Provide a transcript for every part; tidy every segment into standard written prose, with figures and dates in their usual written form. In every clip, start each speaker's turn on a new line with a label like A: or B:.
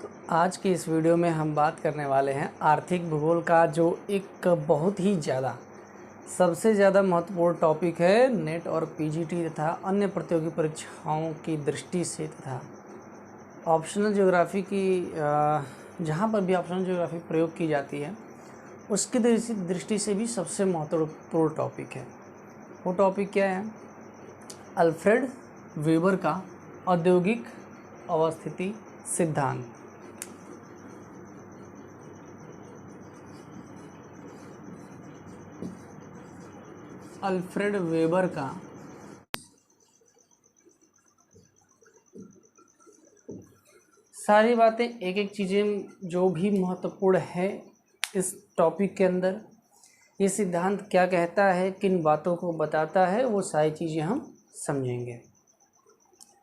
A: आज की इस वीडियो में हम बात करने वाले हैं आर्थिक भूगोल का, जो एक बहुत ही ज़्यादा सबसे ज़्यादा महत्वपूर्ण टॉपिक है नेट और पीजीटी तथा अन्य प्रतियोगी परीक्षाओं की दृष्टि से, तथा ऑप्शनल ज्योग्राफी की जहाँ पर भी ऑप्शनल ज्योग्राफी प्रयोग की जाती है उसकी दृष्टि से भी सबसे महत्वपूर्ण टॉपिक है। वो टॉपिक क्या है? अल्फ्रेड वेबर का औद्योगिक अवस्थिति सिद्धांत। अल्फ्रेड वेबर का सारी बातें, एक एक चीज़ें जो भी महत्वपूर्ण है इस टॉपिक के अंदर, ये सिद्धांत क्या कहता है, किन बातों को बताता है, वो सारी चीज़ें हम समझेंगे।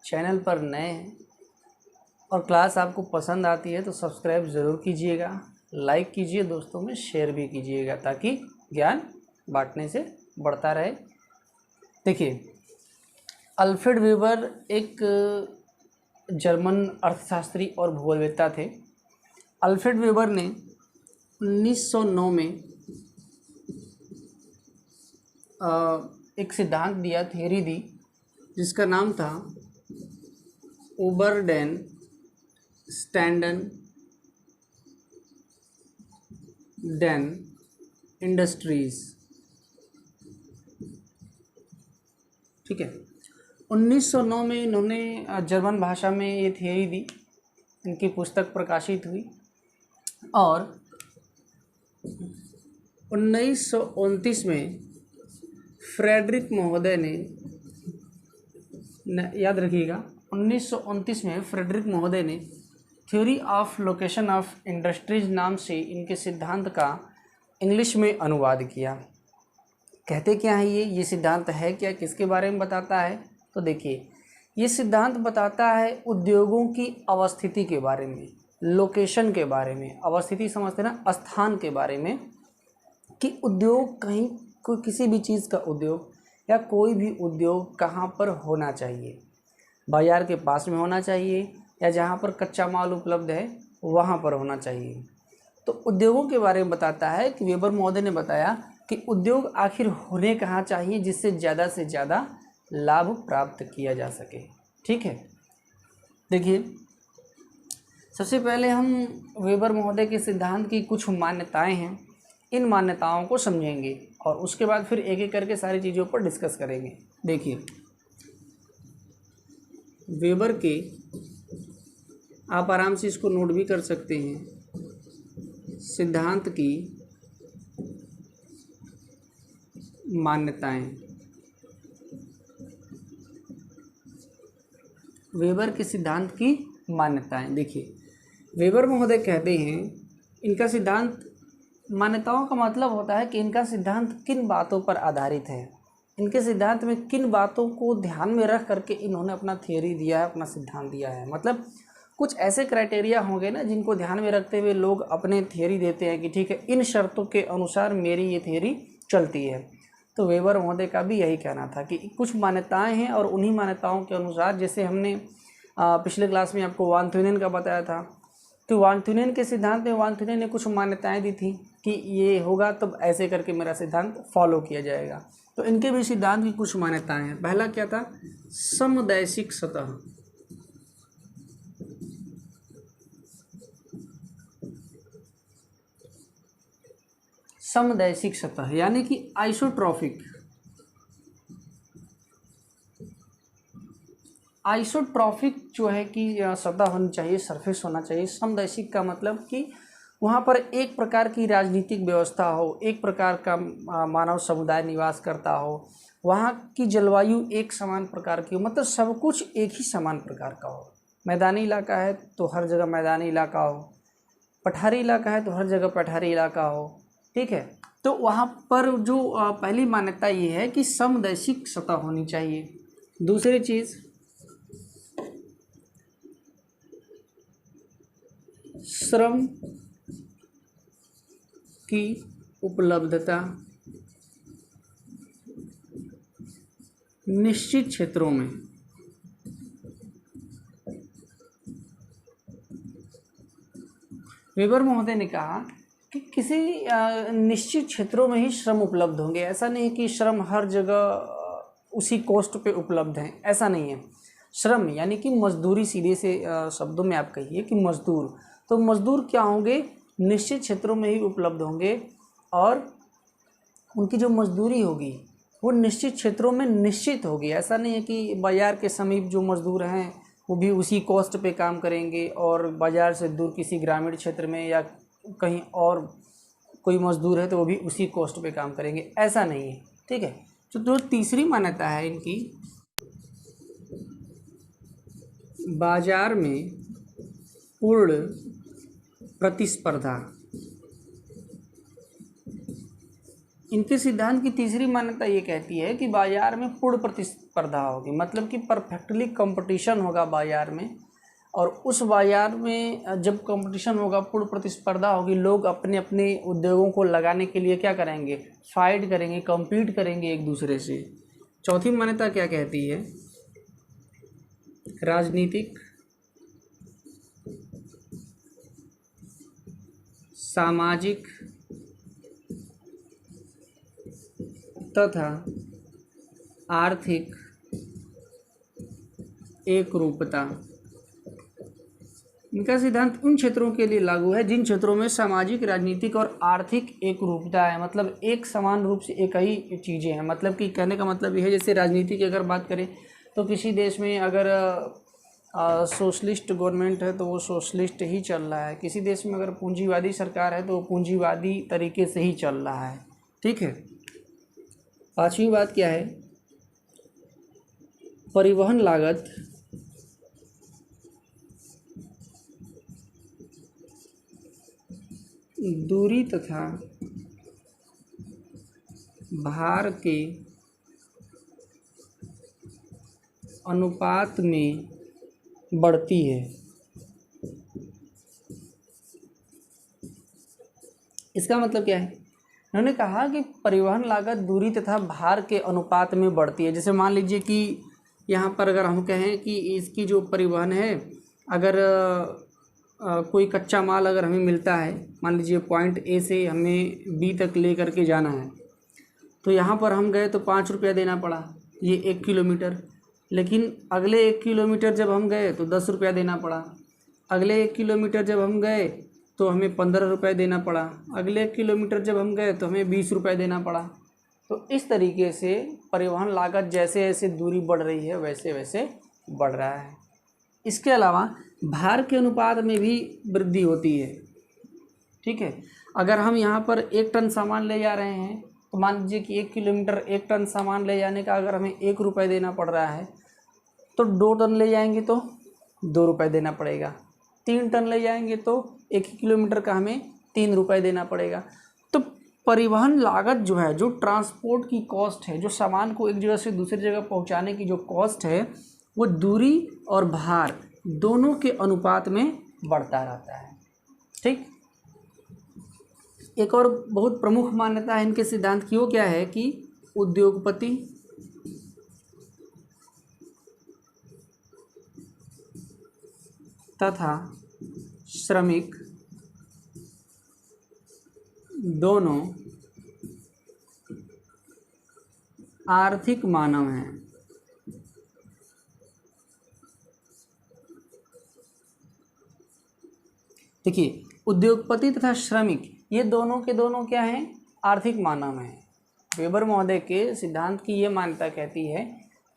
A: चैनल पर नए हैं और क्लास आपको पसंद आती है तो सब्सक्राइब ज़रूर कीजिएगा, लाइक कीजिए, दोस्तों में शेयर भी कीजिएगा ताकि ज्ञान बांटने से बढ़ता रहे। देखिए, अल्फ्रेड वेबर एक जर्मन अर्थशास्त्री और भूगोलवेत्ता थे। अल्फ्रेड वेबर ने 1909 में एक सिद्धांत दिया, थ्योरी दी, जिसका नाम था ओबरडेन स्टैंडन डेन इंडस्ट्रीज। ठीक है, 1909 में इन्होंने जर्मन भाषा में ये थ्योरी दी, इनकी पुस्तक प्रकाशित हुई और 1929 में फ्रेडरिक महोदय ने, याद रखिएगा, 1929 में फ्रेडरिक महोदय ने theory of location of industries नाम से इनके सिद्धांत का इंग्लिश में अनुवाद किया। कहते क्या है ये सिद्धांत है क्या, किसके बारे में बताता है? तो देखिए, ये सिद्धांत बताता है उद्योगों की अवस्थिति के बारे में, लोकेशन के बारे में। अवस्थिति समझते ना, स्थान के बारे में, कि उद्योग कहीं कोई किसी भी चीज़ का उद्योग या कोई भी उद्योग कहाँ पर होना चाहिए। बाज़ार के पास में होना चाहिए या जहाँ पर कच्चा माल उपलब्ध है वहाँ पर होना चाहिए। तो उद्योगों के बारे में बताता है कि वेबर महोदय ने बताया कि उद्योग आखिर होने कहाँ चाहिए जिससे से ज़्यादा लाभ प्राप्त किया जा सके। ठीक है, देखिए, सबसे पहले हम वेबर महोदय के सिद्धांत की कुछ मान्यताएं हैं, इन मान्यताओं को समझेंगे और उसके बाद फिर एक एक करके सारी चीज़ों पर डिस्कस करेंगे। देखिए, वेबर के, आप आराम से इसको नोट भी कर सकते हैं, सिद्धांत की मान्यताएं। वेबर के सिद्धांत की मान्यताएं। देखिए, वेबर महोदय कहते हैं, इनका सिद्धांत, मान्यताओं का मतलब होता है कि इनका सिद्धांत किन बातों पर आधारित है, इनके सिद्धांत में किन बातों को ध्यान में रख करके इन्होंने अपना थियोरी दिया है, अपना सिद्धांत दिया है। मतलब कुछ ऐसे क्राइटेरिया होंगे ना जिनको ध्यान में रखते हुए लोग अपने थियोरी देते हैं कि ठीक है, इन शर्तों के अनुसार मेरी ये थियोरी चलती है। तो वेबर महोदय का भी यही कहना था कि कुछ मान्यताएं हैं और उन्हीं मान्यताओं के अनुसार, जैसे हमने पिछले क्लास में आपको वान थ्यूनेन का बताया था, तो वान थ्यूनेन के सिद्धांत में वान थ्यूनेन ने कुछ मान्यताएं दी थी कि ये होगा तब ऐसे करके मेरा सिद्धांत फॉलो किया जाएगा। तो इनके भी सिद्धांत की कुछ मान्यताएं हैं। पहला क्या था? समदैशिक सतह। समदैशिक सतह यानी कि आइसोट्रॉपिक। आइसोट्रॉपिक जो है कि सतह होनी चाहिए, सरफेस होना चाहिए। समदैशिक का मतलब कि वहाँ पर एक प्रकार की राजनीतिक व्यवस्था हो, एक प्रकार का मानव समुदाय निवास करता हो, वहाँ की जलवायु एक समान प्रकार की हो, मतलब सब कुछ एक ही समान प्रकार का हो। मैदानी इलाका है तो हर जगह मैदानी इलाका हो, पठारी इलाका है तो हर जगह पठारी इलाका हो। ठीक है, तो वहाँ पर जो पहली मान्यता ये है कि समदैशिक सतह होनी चाहिए। दूसरी चीज़, श्रम की उपलब्धता निश्चित क्षेत्रों में वेबर महोदय ने कहा कि किसी निश्चित क्षेत्रों में ही श्रम उपलब्ध होंगे। ऐसा नहीं है कि श्रम हर जगह उसी कॉस्ट पे उपलब्ध हैं, ऐसा नहीं है। श्रम यानी कि मजदूरी, सीधे से शब्दों में आप कहिए कि मजदूर, तो मजदूर क्या होंगे, निश्चित क्षेत्रों में ही उपलब्ध होंगे और उनकी जो मजदूरी होगी वो निश्चित क्षेत्रों में निश्चित होगी। ऐसा नहीं है कि बाज़ार के समीप जो मजदूर हैं वो भी उसी कॉस्ट पे काम करेंगे और बाज़ार से दूर किसी ग्रामीण क्षेत्र में या कहीं और कोई मजदूर है तो वो भी उसी कॉस्ट पे काम करेंगे, ऐसा नहीं है। ठीक है। तो जो तीसरी मान्यता है इनकी, बाजार में पूर्ण प्रतिस्पर्धा, इनके सिद्धांत की तीसरी मान्यता ये कहती है कि बाजार में पूर्ण प्रतिस्पर्धा होगी, मतलब कि परफेक्टली कंपटीशन होगा बाजार में, और उस बाजार में जब कंपटीशन होगा, पूर्ण प्रतिस्पर्धा होगी, लोग अपने अपने उद्योगों को लगाने के लिए क्या करेंगे, फाइट करेंगे, compete करेंगे एक दूसरे से। चौथी मान्यता क्या कहती है, राजनीतिक, सामाजिक तथा आर्थिक एकरूपता। इनका सिद्धांत उन क्षेत्रों के लिए लागू है जिन क्षेत्रों में सामाजिक, राजनीतिक और आर्थिक एकरूपता है, मतलब एक समान रूप से एक ही चीज़ें हैं। मतलब कि कहने का मतलब ये है, जैसे राजनीति की अगर बात करें तो किसी देश में अगर सोशलिस्ट गवर्नमेंट है तो वो सोशलिस्ट ही चल रहा है, किसी देश में अगर पूंजीवादी सरकार है तो वो पूंजीवादी तरीके से ही चल रहा है। ठीक है। पांचवी बात क्या है, परिवहन लागत दूरी तथा भार के अनुपात में बढ़ती है। इसका मतलब क्या है, उन्होंने कहा कि परिवहन लागत दूरी तथा भार के अनुपात में बढ़ती है। जैसे मान लीजिए कि यहाँ पर अगर हम कहें कि इसकी जो परिवहन है, अगर कोई कच्चा माल अगर हमें मिलता है, मान लीजिए पॉइंट ए से हमें बी तक ले करके जाना है, तो यहाँ पर हम गए तो 5 रुपया देना पड़ा, ये 1 किलोमीटर। लेकिन अगले 1 किलोमीटर जब हम गए तो 10 रुपया देना पड़ा, अगले 1 किलोमीटर जब हम गए तो हमें 15 रुपये देना पड़ा, अगले 1 किलोमीटर जब हम गए तो हमें 20 रुपये देना पड़ा। तो इस तरीके से परिवहन लागत जैसे जैसे दूरी बढ़ रही है वैसे वैसे बढ़ रहा है। इसके अलावा भार के अनुपात में भी वृद्धि होती है। ठीक है। अगर हम यहाँ पर 1 टन सामान ले जा रहे हैं तो मान लीजिए कि 1 किलोमीटर 1 टन सामान ले जाने का अगर हमें 1 रुपये देना पड़ रहा है, तो 2 टन ले जाएंगे तो 2 रुपये देना पड़ेगा, 3 टन ले जाएंगे तो 1 किलोमीटर का हमें 3 रुपये देना पड़ेगा। तो परिवहन लागत जो है, जो ट्रांसपोर्ट की कॉस्ट है, जो सामान को एक जगह से दूसरी जगह पहुंचाने की जो कॉस्ट है, वो दूरी और भार दोनों के अनुपात में बढ़ता रहता है। ठीक। एक और बहुत प्रमुख मान्यता है इनके सिद्धांत की, वो क्या है कि उद्योगपति तथा श्रमिक दोनों आर्थिक मानव हैं। देखिए, उद्योगपति तथा श्रमिक ये दोनों के दोनों क्या हैं, आर्थिक मानव हैं। वेबर महोदय के सिद्धांत की ये मान्यता कहती है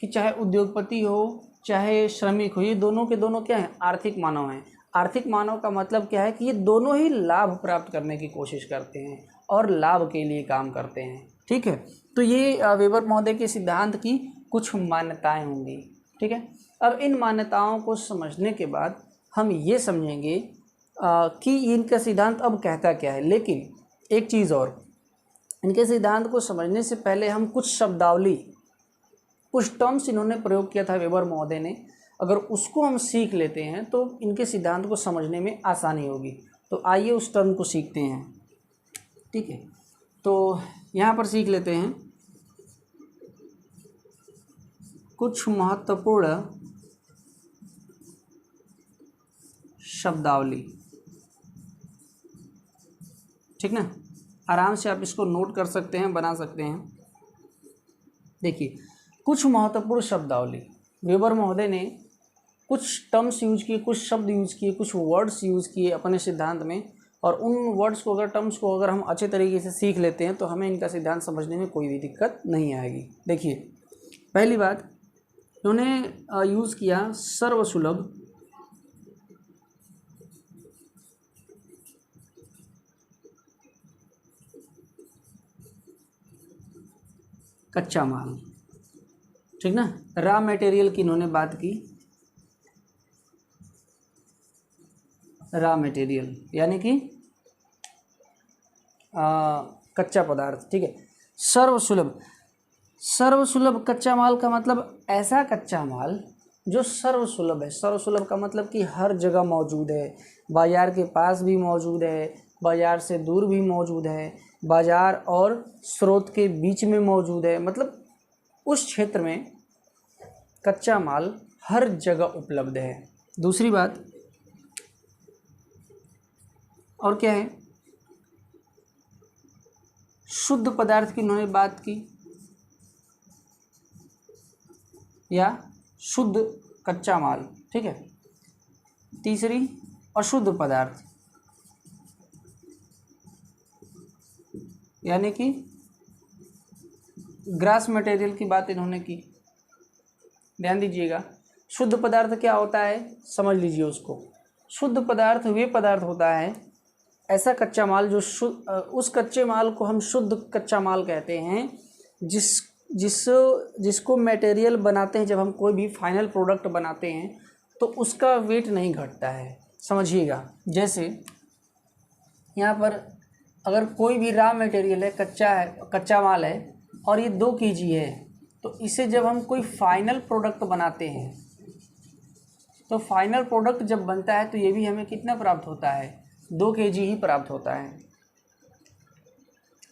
A: कि चाहे उद्योगपति हो चाहे श्रमिक हो, ये दोनों के दोनों क्या हैं, आर्थिक मानव हैं। आर्थिक मानव का मतलब क्या है कि ये दोनों ही लाभ प्राप्त करने की कोशिश करते हैं और लाभ के लिए काम करते हैं। ठीक है। तो ये वेबर महोदय के सिद्धांत की कुछ मान्यताएं होंगी। ठीक है। अब इन मान्यताओं को समझने के बाद हम ये समझेंगे कि इनका सिद्धांत अब कहता क्या है। लेकिन एक चीज़ और, इनके सिद्धांत को समझने से पहले हम कुछ शब्दावली, कुछ टर्म्स इन्होंने प्रयोग किया था वेबर महोदय ने, अगर उसको हम सीख लेते हैं तो इनके सिद्धांत को समझने में आसानी होगी। तो आइए उस टर्म को सीखते हैं। ठीक है। तो यहाँ पर सीख लेते हैं कुछ महत्वपूर्ण शब्दावली। ठीक ना, आराम से आप इसको नोट कर सकते हैं, बना सकते हैं। देखिए कुछ महत्वपूर्ण शब्दावली, वेबर महोदय ने कुछ टर्म्स यूज किए, कुछ शब्द यूज किए, कुछ वर्ड्स यूज़ किए अपने सिद्धांत में, और उन वर्ड्स को अगर टर्म्स को अगर हम अच्छे तरीके से सीख लेते हैं तो हमें इनका सिद्धांत समझने में कोई भी दिक्कत नहीं आएगी। देखिए पहली बात उन्होंने यूज़ किया सर्वसुलभ कच्चा माल, ठीक ना। रॉ मटेरियल की इन्होंने बात की, रॉ मटेरियल यानी कि कच्चा पदार्थ, ठीक है। सर्वसुलभ, सर्वसुलभ कच्चा माल का मतलब ऐसा कच्चा माल जो सर्वसुलभ है। सर्वसुलभ का मतलब कि हर जगह मौजूद है, बाज़ार के पास भी मौजूद है, बाज़ार से दूर भी मौजूद है, बाज़ार और स्रोत के बीच में मौजूद है, मतलब उस क्षेत्र में कच्चा माल हर जगह उपलब्ध है। दूसरी बात और क्या है, शुद्ध पदार्थ की उन्होंने बात की, या शुद्ध कच्चा माल, ठीक है। तीसरी अशुद्ध पदार्थ यानी कि ग्रास मटेरियल की बात इन्होंने की। ध्यान दीजिएगा, शुद्ध पदार्थ क्या होता है समझ लीजिए उसको। शुद्ध पदार्थ वे पदार्थ होता है, ऐसा कच्चा माल जो उस कच्चे माल को हम शुद्ध कच्चा माल कहते हैं, जिसको मटेरियल बनाते हैं, जब हम कोई भी फाइनल प्रोडक्ट बनाते हैं तो उसका वेट नहीं घटता है। समझिएगा, जैसे यहाँ पर अगर कोई भी रॉ मटेरियल है, कच्चा माल है, और ये 2 kg है, तो इसे जब हम कोई फाइनल प्रोडक्ट बनाते हैं तो फाइनल प्रोडक्ट जब बनता है तो ये भी हमें कितना प्राप्त होता है, 2 kg ही प्राप्त होता है।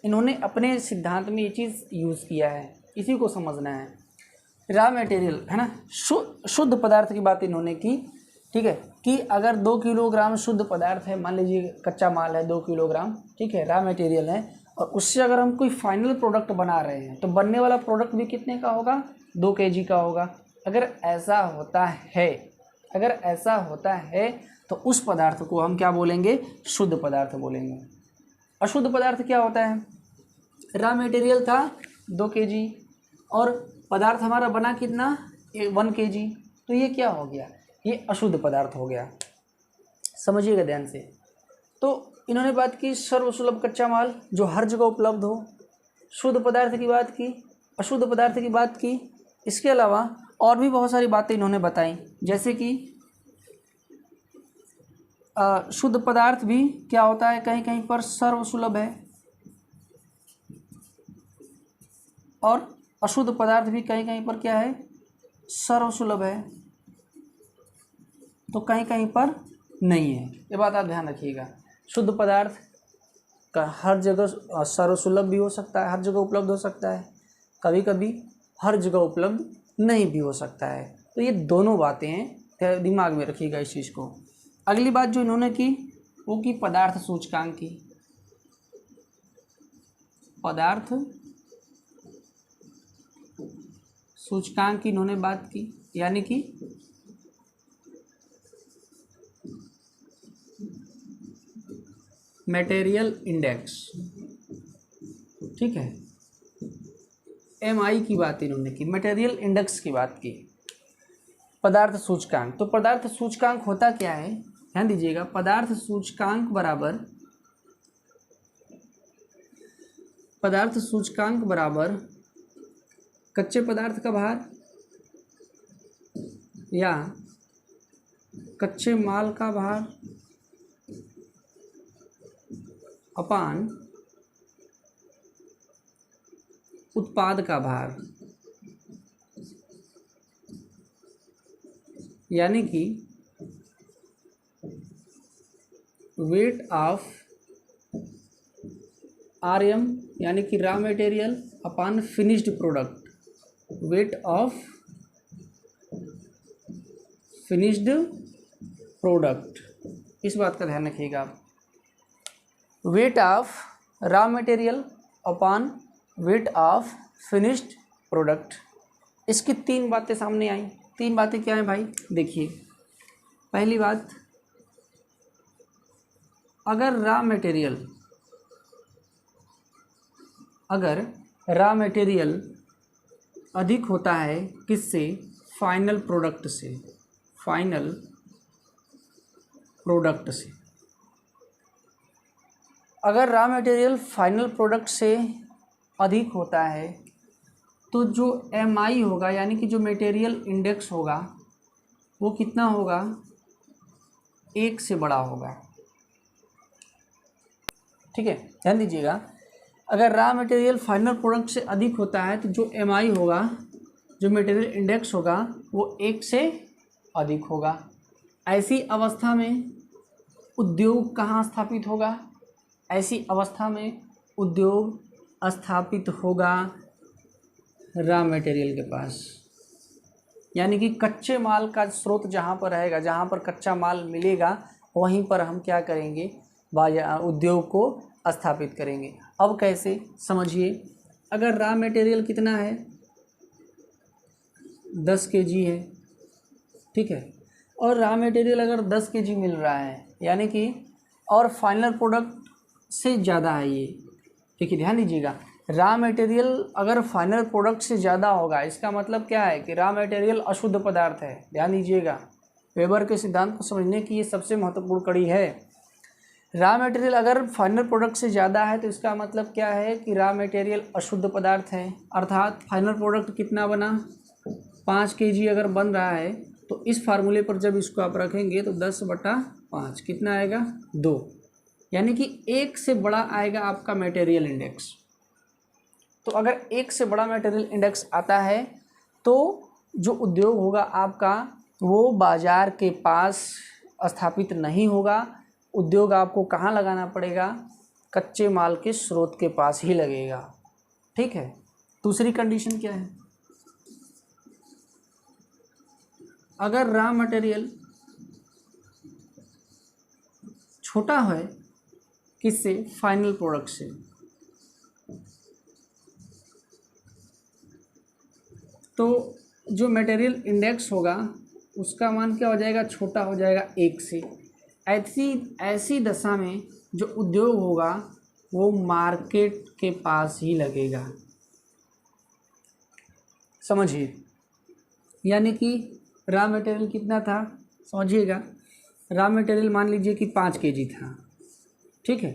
A: इन्होंने अपने सिद्धांत में ये चीज़ यूज़ किया है, इसी को समझना है। रॉ मटेरियल है ना, शुद्ध पदार्थ की बात इन्होंने की, ठीक है, कि अगर 2 किलोग्राम शुद्ध पदार्थ है, मान लीजिए कच्चा माल है 2 किलोग्राम, ठीक है, रॉ मटेरियल है, और उससे अगर हम कोई फाइनल प्रोडक्ट बना रहे हैं तो बनने वाला प्रोडक्ट भी कितने का होगा, 2 kg का होगा। अगर ऐसा होता है तो उस पदार्थ को हम क्या बोलेंगे, शुद्ध पदार्थ बोलेंगे। अशुद्ध पदार्थ क्या होता है, रॉ मटेरियल था 2 kg और पदार्थ हमारा बना कितना, 1 kg, तो ये क्या हो गया, ये अशुद्ध पदार्थ हो गया। समझिएगा ध्यान से। तो इन्होंने बात की सर्वसुलभ कच्चा माल जो हर जगह उपलब्ध हो, शुद्ध पदार्थ की बात की, अशुद्ध पदार्थ की बात की। इसके अलावा और भी बहुत सारी बातें इन्होंने बताई, जैसे कि शुद्ध पदार्थ भी क्या होता है, कहीं कहीं पर सर्वसुलभ है, और अशुद्ध पदार्थ भी कहीं कहीं पर क्या है, सर्वसुलभ है, तो कहीं कहीं पर नहीं है। ये बात आप ध्यान रखिएगा। शुद्ध पदार्थ का हर जगह सर्वसुलभ भी हो सकता है, हर जगह उपलब्ध हो सकता है, कभी कभी हर जगह उपलब्ध नहीं भी हो सकता है। तो ये दोनों बातें हैं, दिमाग में रखिएगा इस चीज़ को। अगली बात जो इन्होंने की वो की पदार्थ सूचकांक की। पदार्थ सूचकांक की इन्होंने बात की, यानी कि मटेरियल इंडेक्स, ठीक है, MI की बात इन्होंने की, मटेरियल इंडेक्स की बात की। पदार्थ सूचकांक, तो पदार्थ सूचकांक होता क्या है, ध्यान दीजिएगा। पदार्थ सूचकांक बराबर कच्चे पदार्थ का भार या कच्चे माल का भार अपान उत्पाद का भार, यानी कि वेट ऑफ RM यानी कि raw material upon finished product, weight of finished product, इस बात का ध्यान रखिएगा आप। Weight of raw material upon weight of finished product. इसकी तीन बातें सामने आई। तीन बातें क्या हैं भाई? देखिए, पहली बात, अगर रॉ मटेरियल अधिक होता है किससे? फाइनल प्रोडक्ट से। फाइनल प्रोडक्ट से अगर रॉ मटेरियल फाइनल प्रोडक्ट से अधिक होता है तो जो MI होगा, यानी कि जो मटेरियल इंडेक्स होगा, वो कितना होगा? 1 से बड़ा होगा। ठीक है, ध्यान दीजिएगा। अगर रॉ मटेरियल फाइनल प्रोडक्ट से अधिक होता है तो जो MI होगा, जो मटेरियल इंडेक्स होगा, वो 1 से अधिक होगा। ऐसी अवस्था में उद्योग कहाँ स्थापित होगा? ऐसी अवस्था में उद्योग स्थापित होगा रॉ मटेरियल के पास, यानी कि कच्चे माल का स्रोत जहाँ पर रहेगा, जहाँ पर कच्चा माल मिलेगा, वहीं पर हम क्या करेंगे? उद्योग को स्थापित करेंगे। अब कैसे? समझिए, अगर रॉ मटेरियल कितना है? 10 kg है, ठीक है, और रॉ मटेरियल अगर 10 kg मिल रहा है, यानी कि और फाइनल प्रोडक्ट से ज़्यादा है ये। देखिए, ध्यान दीजिएगा, रॉ मटेरियल अगर फाइनल प्रोडक्ट से ज़्यादा होगा, इसका मतलब क्या है? कि रॉ मटेरियल अशुद्ध पदार्थ है। ध्यान दीजिएगा, वेबर के सिद्धांत को समझने की ये सबसे महत्वपूर्ण कड़ी है। रॉ मटेरियल अगर फाइनल प्रोडक्ट से ज़्यादा है तो इसका मतलब क्या है? कि रॉ मटेरियल अशुद्ध पदार्थ है। अर्थात फाइनल प्रोडक्ट कितना बना? 5 kg अगर बन रहा है तो इस फार्मूले पर जब इसको आप रखेंगे तो 10/5 कितना आएगा? 2, यानी कि 1 से बड़ा आएगा आपका मटेरियल इंडेक्स। तो अगर 1 से बड़ा मटेरियल इंडेक्स आता है तो जो उद्योग होगा आपका, वो बाज़ार के पास स्थापित नहीं होगा। उद्योग आपको कहाँ लगाना पड़ेगा? कच्चे माल के स्रोत के पास ही लगेगा। ठीक है। दूसरी कंडीशन क्या है? अगर रॉ मटेरियल छोटा है किससे? फाइनल प्रोडक्ट से, तो जो मटेरियल इंडेक्स होगा उसका मान क्या हो जाएगा? छोटा हो जाएगा 1 से। ऐसी दशा में जो उद्योग होगा वो मार्केट के पास ही लगेगा। समझिए, यानी कि रॉ मटेरियल कितना था? समझिएगा, रॉ मटेरियल मान लीजिए कि 5 kg था, ठीक है।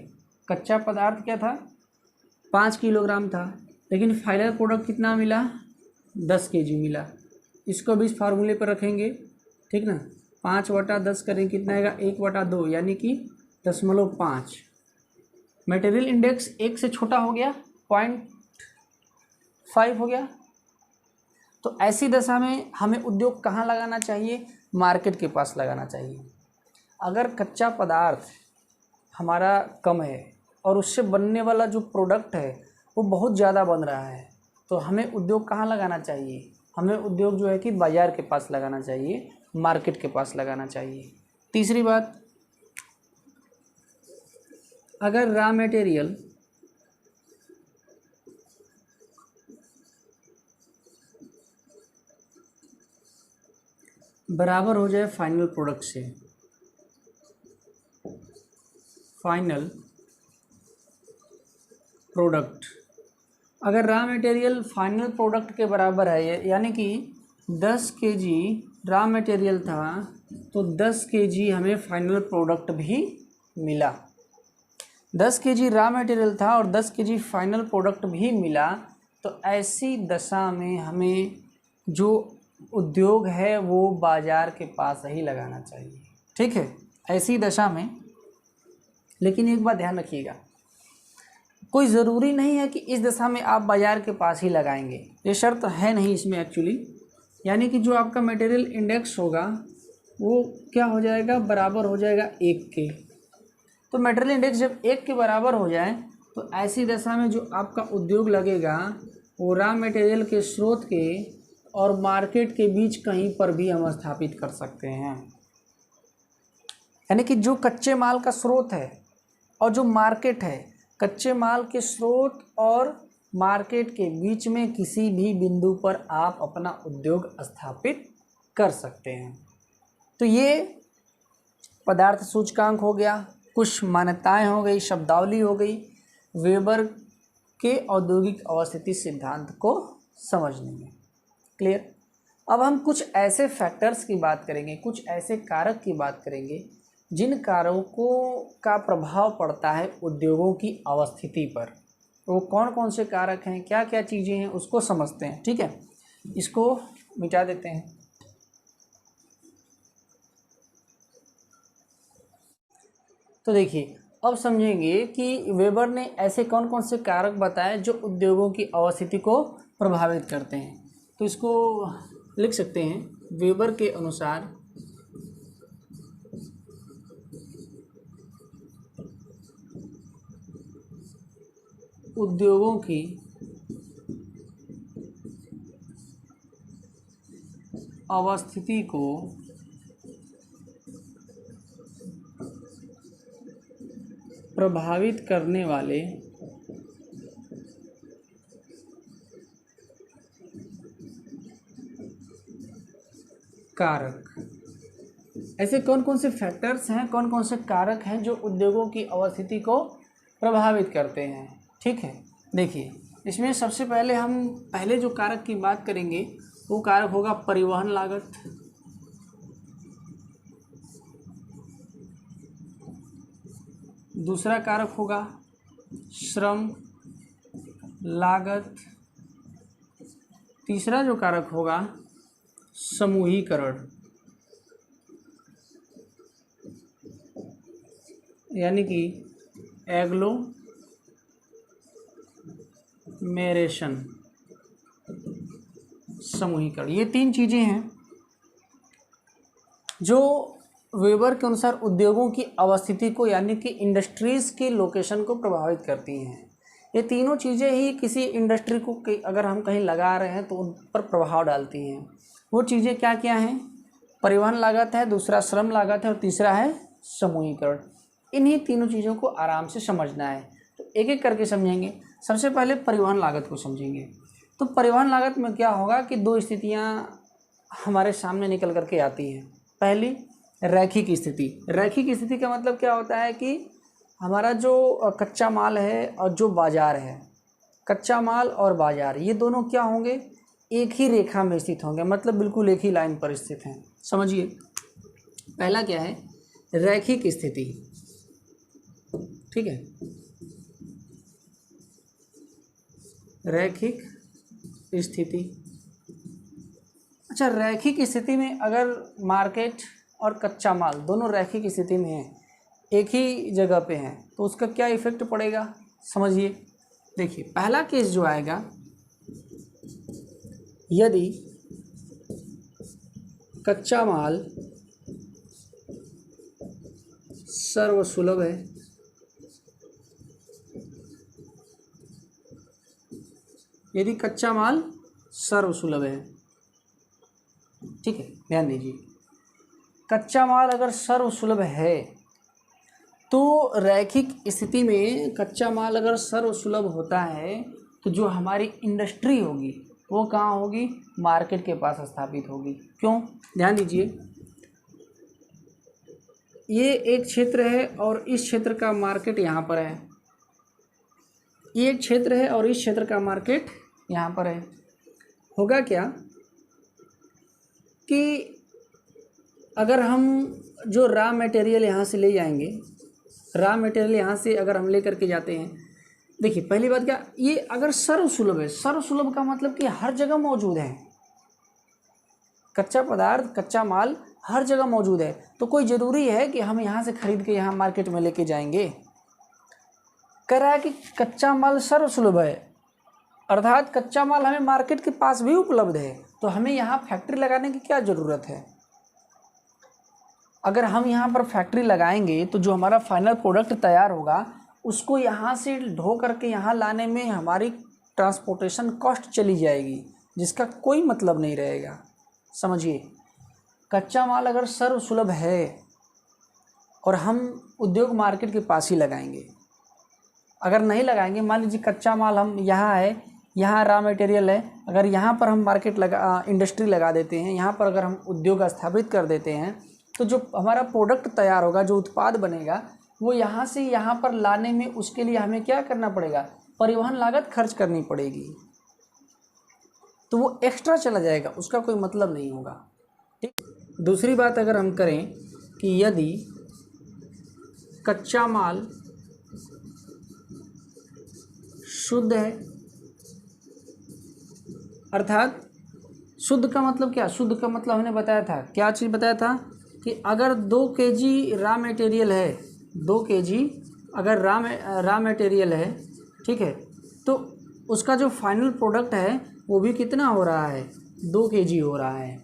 A: कच्चा पदार्थ क्या था? 5 किलोग्राम था, लेकिन फाइनल प्रोडक्ट कितना मिला? 10 kg मिला। इसको भी इस फार्मूले पर रखेंगे, ठीक ना। 5/10 करें कितना आएगा? 1/2, यानी कि 0.5। मटेरियल इंडेक्स 1 से छोटा हो गया, 0.5 हो गया। तो ऐसी दशा में हमें उद्योग कहाँ लगाना चाहिए? मार्केट के पास लगाना चाहिए। अगर कच्चा पदार्थ हमारा कम है और उससे बनने वाला जो प्रोडक्ट है वो बहुत ज़्यादा बन रहा है, तो हमें उद्योग कहाँ लगाना चाहिए? हमें उद्योग जो है कि बाज़ार के पास लगाना चाहिए, मार्केट के पास लगाना चाहिए। तीसरी बात, अगर रॉ मटेरियल बराबर हो जाए फाइनल प्रोडक्ट से, फाइनल प्रोडक्ट, अगर रॉ मटेरियल फाइनल प्रोडक्ट के बराबर है, यानी कि 10 kg रॉ मटेरियल था तो 10 kg हमें फाइनल प्रोडक्ट भी मिला। 10 kg रॉ मटेरियल था और 10 kg फाइनल प्रोडक्ट भी मिला, तो ऐसी दशा में हमें जो उद्योग है वो बाज़ार के पास ही लगाना चाहिए। ठीक है, ऐसी दशा में। लेकिन एक बात ध्यान रखिएगा, कोई ज़रूरी नहीं है कि इस दशा में आप बाज़ार के पास ही लगाएंगे, ये शर्त है नहीं इसमें एक्चुअली। यानी कि जो आपका मटेरियल इंडेक्स होगा वो क्या हो जाएगा? बराबर हो जाएगा 1 के। तो मटेरियल इंडेक्स जब 1 के बराबर हो जाए तो ऐसी दशा में जो आपका उद्योग लगेगा वो रॉ मटेरियल के स्रोत के और मार्केट के बीच कहीं पर भी हम स्थापित कर सकते हैं। यानी कि जो कच्चे माल का स्रोत है और जो मार्केट है, कच्चे माल के स्रोत और मार्केट के बीच में किसी भी बिंदु पर आप अपना उद्योग स्थापित कर सकते हैं। तो ये पदार्थ सूचकांक हो गया, कुछ मान्यताएं हो गई, शब्दावली हो गई वेबर के औद्योगिक अवस्थिति सिद्धांत को समझने में। क्लियर। अब हम कुछ ऐसे फैक्टर्स की बात करेंगे, कुछ ऐसे कारक की बात करेंगे जिन कारकों का प्रभाव पड़ता है उद्योगों की अवस्थिति पर। वो कौन कौन से कारक हैं, क्या क्या चीज़ें हैं, उसको समझते हैं। ठीक है, इसको मिटा देते हैं। तो देखिए, अब समझेंगे कि वेबर ने ऐसे कौन कौन से कारक बताए जो उद्योगों की अवस्थिति को प्रभावित करते हैं। तो इसको लिख सकते हैं, वेबर के अनुसार उद्योगों की अवस्थिति को प्रभावित करने वाले कारक, ऐसे कौन कौन से फैक्टर्स हैं, कौन कौन से कारक हैं जो उद्योगों की अवस्थिति को प्रभावित करते हैं। ठीक है, देखिए इसमें सबसे पहले हम पहले जो कारक की बात करेंगे वो कारक होगा परिवहन लागत। दूसरा कारक होगा श्रम लागत। तीसरा जो कारक होगा समूहीकरण, यानी कि एग्लोमेरेशन, समूहीकरण। ये तीन चीज़ें हैं जो वेबर के अनुसार उद्योगों की अवस्थिति को, यानी कि इंडस्ट्रीज़ की लोकेशन को प्रभावित करती हैं। ये तीनों चीज़ें ही किसी इंडस्ट्री को अगर हम कहीं लगा रहे हैं तो उन पर प्रभाव डालती हैं। वो चीज़ें क्या क्या हैं? परिवहन लागत है, दूसरा श्रम लागत है और तीसरा है समूहीकरण। इन्हीं तीनों चीज़ों को आराम से समझना है, तो एक एक करके समझेंगे। सबसे पहले परिवहन लागत को समझेंगे। तो परिवहन लागत में क्या होगा कि दो स्थितियाँ हमारे सामने निकल करके आती हैं। पहली, रैखिक स्थिति। रैखिक स्थिति का मतलब क्या होता है कि हमारा जो कच्चा माल है और जो बाज़ार है, कच्चा माल और बाज़ार ये दोनों क्या होंगे? एक ही रेखा में स्थित होंगे, मतलब बिल्कुल एक ही लाइन पर स्थित हैं। समझिए, पहला क्या है? रैखिक स्थिति। ठीक है, रैखिक स्थिति। अच्छा, रैखिक स्थिति में अगर मार्केट और कच्चा माल दोनों रैखिक स्थिति में हैं, एक ही जगह पे हैं, तो उसका क्या इफेक्ट पड़ेगा? समझिए, देखिए पहला केस जो आएगा, यदि कच्चा माल सर्वसुलभ है, यदि कच्चा माल सर्वसुलभ है, ठीक है, ध्यान दीजिए, कच्चा माल अगर सर्वसुलभ है तो रैखिक स्थिति में कच्चा माल अगर सर्वसुलभ होता है तो जो हमारी इंडस्ट्री होगी वो कहाँ होगी? मार्केट के पास स्थापित होगी। क्यों? ध्यान दीजिए, ये एक क्षेत्र है और इस क्षेत्र का मार्केट यहाँ पर है, ये एक क्षेत्र है और इस क्षेत्र का मार्केट यहाँ पर है। होगा क्या कि अगर हम जो रॉ मटेरियल यहाँ से ले जाएंगे, रॉ मटेरियल यहाँ से अगर हम ले करके जाते हैं, देखिए पहली बात क्या, ये अगर सर्वसुलभ है, सर्वसुलभ का मतलब कि हर जगह मौजूद है, कच्चा पदार्थ, कच्चा माल हर जगह मौजूद है, तो कोई ज़रूरी है कि हम यहाँ से खरीद के यहाँ मार्केट में लेके जाएंगे? कह रहा है कि कच्चा माल सर्वसुलभ है, अर्थात कच्चा माल हमें मार्केट के पास भी उपलब्ध है, तो हमें यहाँ फैक्ट्री लगाने की क्या ज़रूरत है? अगर हम यहाँ पर फैक्ट्री लगाएंगे तो जो हमारा फाइनल प्रोडक्ट तैयार होगा उसको यहाँ से ढो करके यहाँ लाने में हमारी ट्रांसपोर्टेशन कॉस्ट चली जाएगी, जिसका कोई मतलब नहीं रहेगा। समझिए, कच्चा माल अगर सर्वसुलभ है और हम उद्योग मार्केट के पास ही लगाएंगे। अगर नहीं लगाएंगे, मान लीजिए कच्चा माल हम यहाँ है, यहाँ रॉ मटेरियल है, अगर यहाँ पर हम इंडस्ट्री लगा देते हैं, यहाँ पर अगर हम उद्योग स्थापित कर देते हैं, तो जो हमारा प्रोडक्ट तैयार होगा, जो उत्पाद बनेगा, वो यहाँ से यहाँ पर लाने में उसके लिए हमें क्या करना पड़ेगा, परिवहन लागत खर्च करनी पड़ेगी। तो वो एक्स्ट्रा चला जाएगा, उसका कोई मतलब नहीं होगा। ठीक। दूसरी बात अगर हम करें कि यदि कच्चा माल शुद्ध है, अर्थात शुद्ध का मतलब क्या, शुद्ध का मतलब हमने बताया था, क्या चीज़ बताया था कि अगर 2 kg रॉ मटेरियल है, 2 kg अगर रॉ मटेरियल है, ठीक है, तो उसका जो फाइनल प्रोडक्ट है वो भी कितना हो रहा है, 2 kg हो रहा है।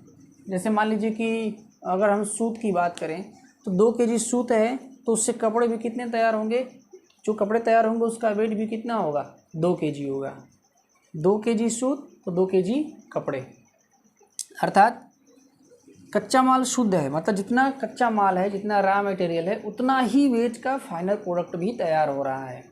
A: जैसे मान लीजिए कि अगर हम सूत की बात करें तो 2 kg सूत है, तो उससे कपड़े भी कितने तैयार होंगे, जो कपड़े तैयार होंगे उसका वेट भी कितना होगा, 2 kg होगा। 2 kg सूत तो 2 kg कपड़े, अर्थात कच्चा माल शुद्ध है, मतलब जितना कच्चा माल है, जितना रॉ मटेरियल है, उतना ही वेट का फाइनल प्रोडक्ट भी तैयार हो रहा है।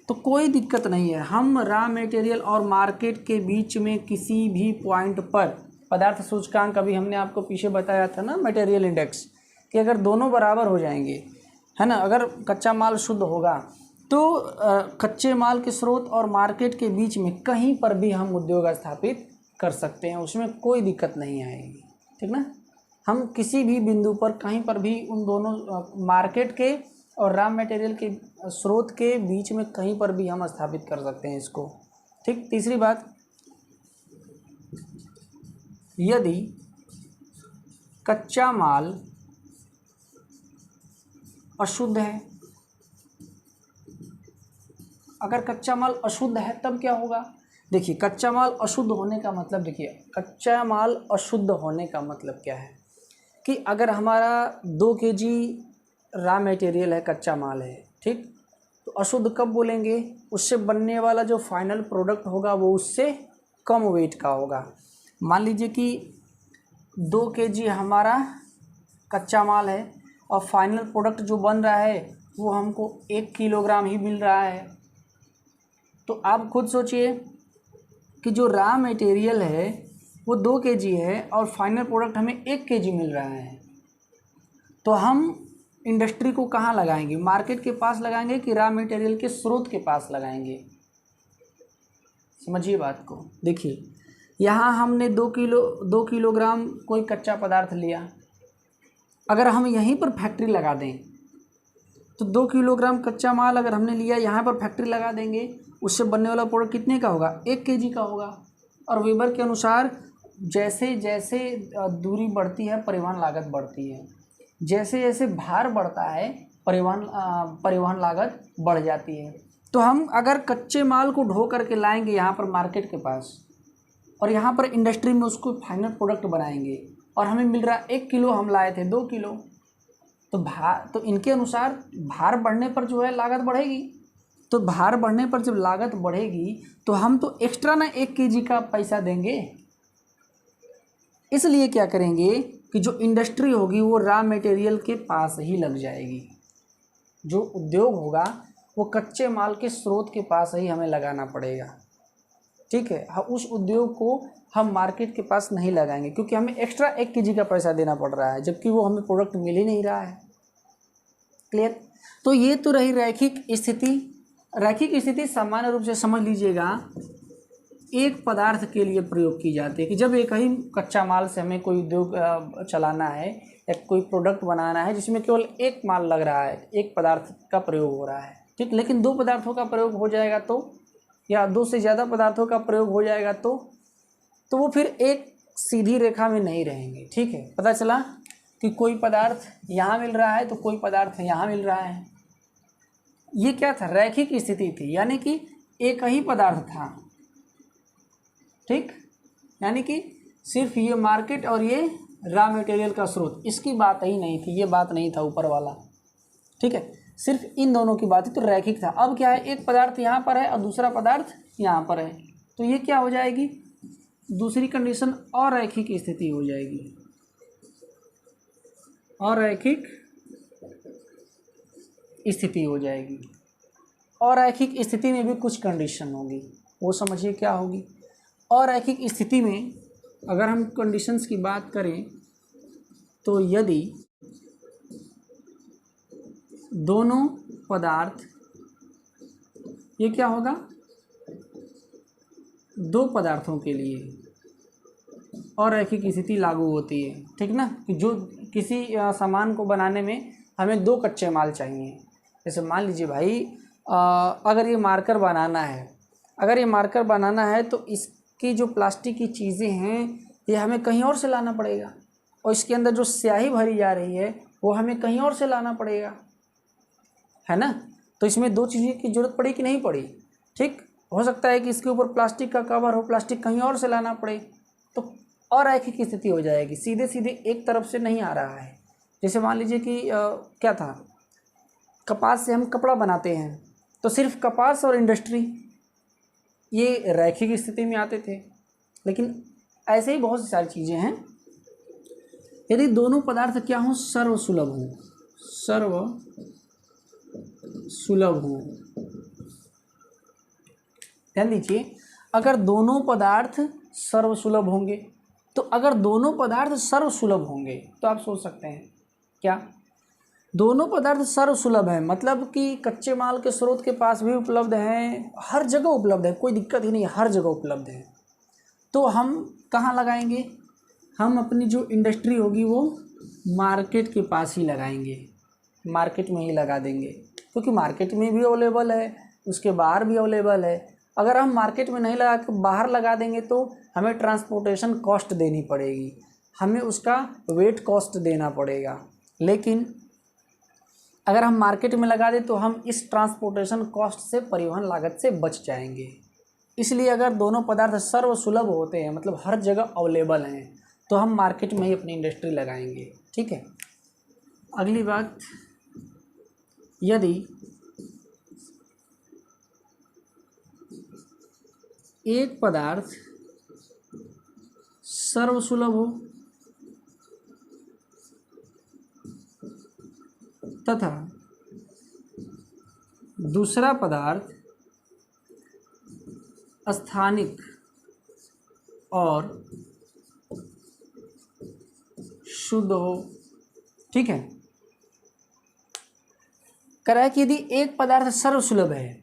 A: तो कोई दिक्कत नहीं है, हम रॉ मटेरियल और मार्केट के बीच में किसी भी पॉइंट पर पदार्थ सूचकांक, अभी हमने आपको पीछे बताया था ना मटेरियल इंडेक्स, कि अगर दोनों बराबर हो जाएंगे, है ना, अगर कच्चा माल शुद्ध होगा तो कच्चे माल के स्रोत और मार्केट के बीच में कहीं पर भी हम उद्योग स्थापित कर सकते हैं, उसमें कोई दिक्कत नहीं आएगी। ठीक ना, हम किसी भी बिंदु पर कहीं पर भी उन दोनों मार्केट के और रॉ मटेरियल के स्रोत के बीच में कहीं पर भी हम स्थापित कर सकते हैं इसको। ठीक। तीसरी बात, यदि कच्चा माल अशुद्ध है, अगर कच्चा माल अशुद्ध है तब क्या होगा, देखिए कच्चा माल अशुद्ध होने का मतलब, देखिए कच्चा माल अशुद्ध होने का मतलब क्या है कि अगर हमारा 2 kg रॉ मटेरियल है, कच्चा माल है, ठीक, तो अशुद्ध कब बोलेंगे, उससे बनने वाला जो फाइनल प्रोडक्ट होगा वो उससे कम वेट का होगा। मान लीजिए कि 2 kg हमारा कच्चा माल है और फाइनल प्रोडक्ट जो बन रहा है वो हमको 1 किलोग्राम ही मिल रहा है, तो आप खुद सोचिए कि जो रॉ मटेरियल है वो 2 kg है और फाइनल प्रोडक्ट हमें 1 kg मिल रहा है, तो हम इंडस्ट्री को कहाँ लगाएंगे, मार्केट के पास लगाएंगे कि रॉ मटेरियल के स्रोत के पास लगाएंगे। समझिए बात को। देखिए यहाँ हमने 2 किलोग्राम कोई कच्चा पदार्थ लिया, अगर हम यहीं पर फैक्ट्री लगा दें तो 2 किलोग्राम कच्चा माल अगर हमने लिया, यहाँ पर फैक्ट्री लगा देंगे, उससे बनने वाला प्रोडक्ट कितने का होगा, 1 kg का होगा। और वेबर के अनुसार जैसे जैसे दूरी बढ़ती है परिवहन लागत बढ़ती है, जैसे जैसे भार बढ़ता है परिवहन लागत बढ़ जाती है। तो हम अगर कच्चे माल को ढो करके लाएंगे यहाँ पर मार्केट के पास और यहाँ पर इंडस्ट्री में उसको फाइनल प्रोडक्ट बनाएंगे और हमें मिल रहा 1 किलो, हम लाए थे 2 किलो, तो इनके अनुसार भार बढ़ने पर जो है लागत बढ़ेगी। तो भार बढ़ने पर जब लागत बढ़ेगी तो हम तो एक्स्ट्रा ना 1 kg का पैसा देंगे। इसलिए क्या करेंगे कि जो इंडस्ट्री होगी वो रॉ मटेरियल के पास ही लग जाएगी, जो उद्योग होगा वो कच्चे माल के स्रोत के पास ही हमें लगाना पड़ेगा। ठीक है, उस उद्योग को हम मार्केट के पास नहीं लगाएंगे क्योंकि हमें एक्स्ट्रा 1 kg का पैसा देना पड़ रहा है, जबकि वो हमें प्रोडक्ट मिल ही नहीं रहा है। क्लियर। तो ये तो रही रैखिक स्थिति। रैखिक स्थिति सामान्य रूप से समझ लीजिएगा एक पदार्थ के लिए प्रयोग की जाती है कि जब एक ही कच्चा माल से हमें कोई उद्योग चलाना है या कोई प्रोडक्ट बनाना है जिसमें केवल एक माल लग रहा है, एक पदार्थ का प्रयोग हो रहा है, ठीक। लेकिन 2 पदार्थों का प्रयोग हो जाएगा तो, या 2 से ज़्यादा पदार्थों का प्रयोग हो जाएगा तो वो फिर एक सीधी रेखा में नहीं रहेंगे। ठीक है, पता चला कि कोई पदार्थ यहाँ मिल रहा है तो कोई पदार्थ यहाँ मिल रहा है। ये क्या था, रैखिक स्थिति थी, यानी कि एक ही पदार्थ था। ठीक, यानी कि सिर्फ ये मार्केट और ये रॉ मटेरियल का स्रोत, इसकी बात ही नहीं थी, ये बात नहीं था ऊपर वाला। ठीक है, सिर्फ इन दोनों की बात थी, तो रैखिक था। अब क्या है, एक पदार्थ यहाँ पर है और दूसरा पदार्थ यहाँ पर है, तो ये क्या हो जाएगी, दूसरी कंडीशन अरैखिक स्थिति हो जाएगी। अरैखिक स्थिति हो जाएगी। अरैखिक स्थिति में भी कुछ कंडीशन होगी, वो समझिए क्या होगी। अरैखिक स्थिति में अगर हम कंडीशंस की बात करें तो यदि दोनों पदार्थ, ये क्या होगा, दो पदार्थों के लिए अरैखिक स्थिति लागू होती है, ठीक ना, कि जो किसी सामान को बनाने में हमें दो कच्चे माल चाहिए। जैसे मान लीजिए भाई अगर ये मार्कर बनाना है, तो इसकी जो प्लास्टिक की चीज़ें हैं ये हमें कहीं और से लाना पड़ेगा, और इसके अंदर जो स्याही भरी जा रही है वो हमें कहीं और से लाना पड़ेगा, है ना। तो इसमें दो चीज़ें की ज़रूरत पड़ी कि नहीं पड़ी, ठीक। हो सकता है कि इसके ऊपर प्लास्टिक का कवर हो, प्लास्टिक कहीं और से लाना पड़े, तो अरैखिक स्थिति हो जाएगी, सीधे सीधे एक तरफ से नहीं आ रहा है। जैसे मान लीजिए कि क्या था, कपास से हम कपड़ा बनाते हैं, तो सिर्फ कपास और इंडस्ट्री ये रैखिक स्थिति में आते थे, लेकिन ऐसे ही बहुत सारी चीज़ें हैं। यदि दोनों पदार्थ क्या हों, सर्वसुलभ हों, ध्यान दीजिए, अगर दोनों पदार्थ सर्वसुलभ होंगे, तो अगर दोनों पदार्थ सर्वसुलभ होंगे तो आप सोच सकते हैं क्या, दोनों पदार्थ सर्वसुलभ हैं, मतलब कि कच्चे माल के स्रोत के पास भी उपलब्ध हैं, हर जगह उपलब्ध है, कोई दिक्कत ही नहीं, हर जगह उपलब्ध है। तो हम कहाँ लगाएंगे, हम अपनी जो इंडस्ट्री होगी वो मार्केट के पास ही लगाएंगे, मार्केट में ही लगा देंगे, क्योंकि मार्केट में भी अवेलेबल है, उसके बाहर भी अवेलेबल है। अगर हम मार्केट में नहीं लगा के बाहर लगा देंगे तो हमें ट्रांसपोर्टेशन कॉस्ट देनी पड़ेगी, हमें उसका वेट कॉस्ट देना पड़ेगा। लेकिन अगर हम मार्केट में लगा दें तो हम इस ट्रांसपोर्टेशन कॉस्ट से, परिवहन लागत से बच जाएंगे। इसलिए अगर दोनों पदार्थ सर्वसुलभ होते हैं, मतलब हर जगह अवेलेबल हैं, तो हम मार्केट में ही अपनी इंडस्ट्री लगाएंगे, ठीक है। अगली बात, यदि एक पदार्थ सर्वसुलभ हो तथा दूसरा पदार्थ स्थानिक और शुद्ध हो, ठीक है। कह रहा है कि यदि एक पदार्थ सर्वसुलभ है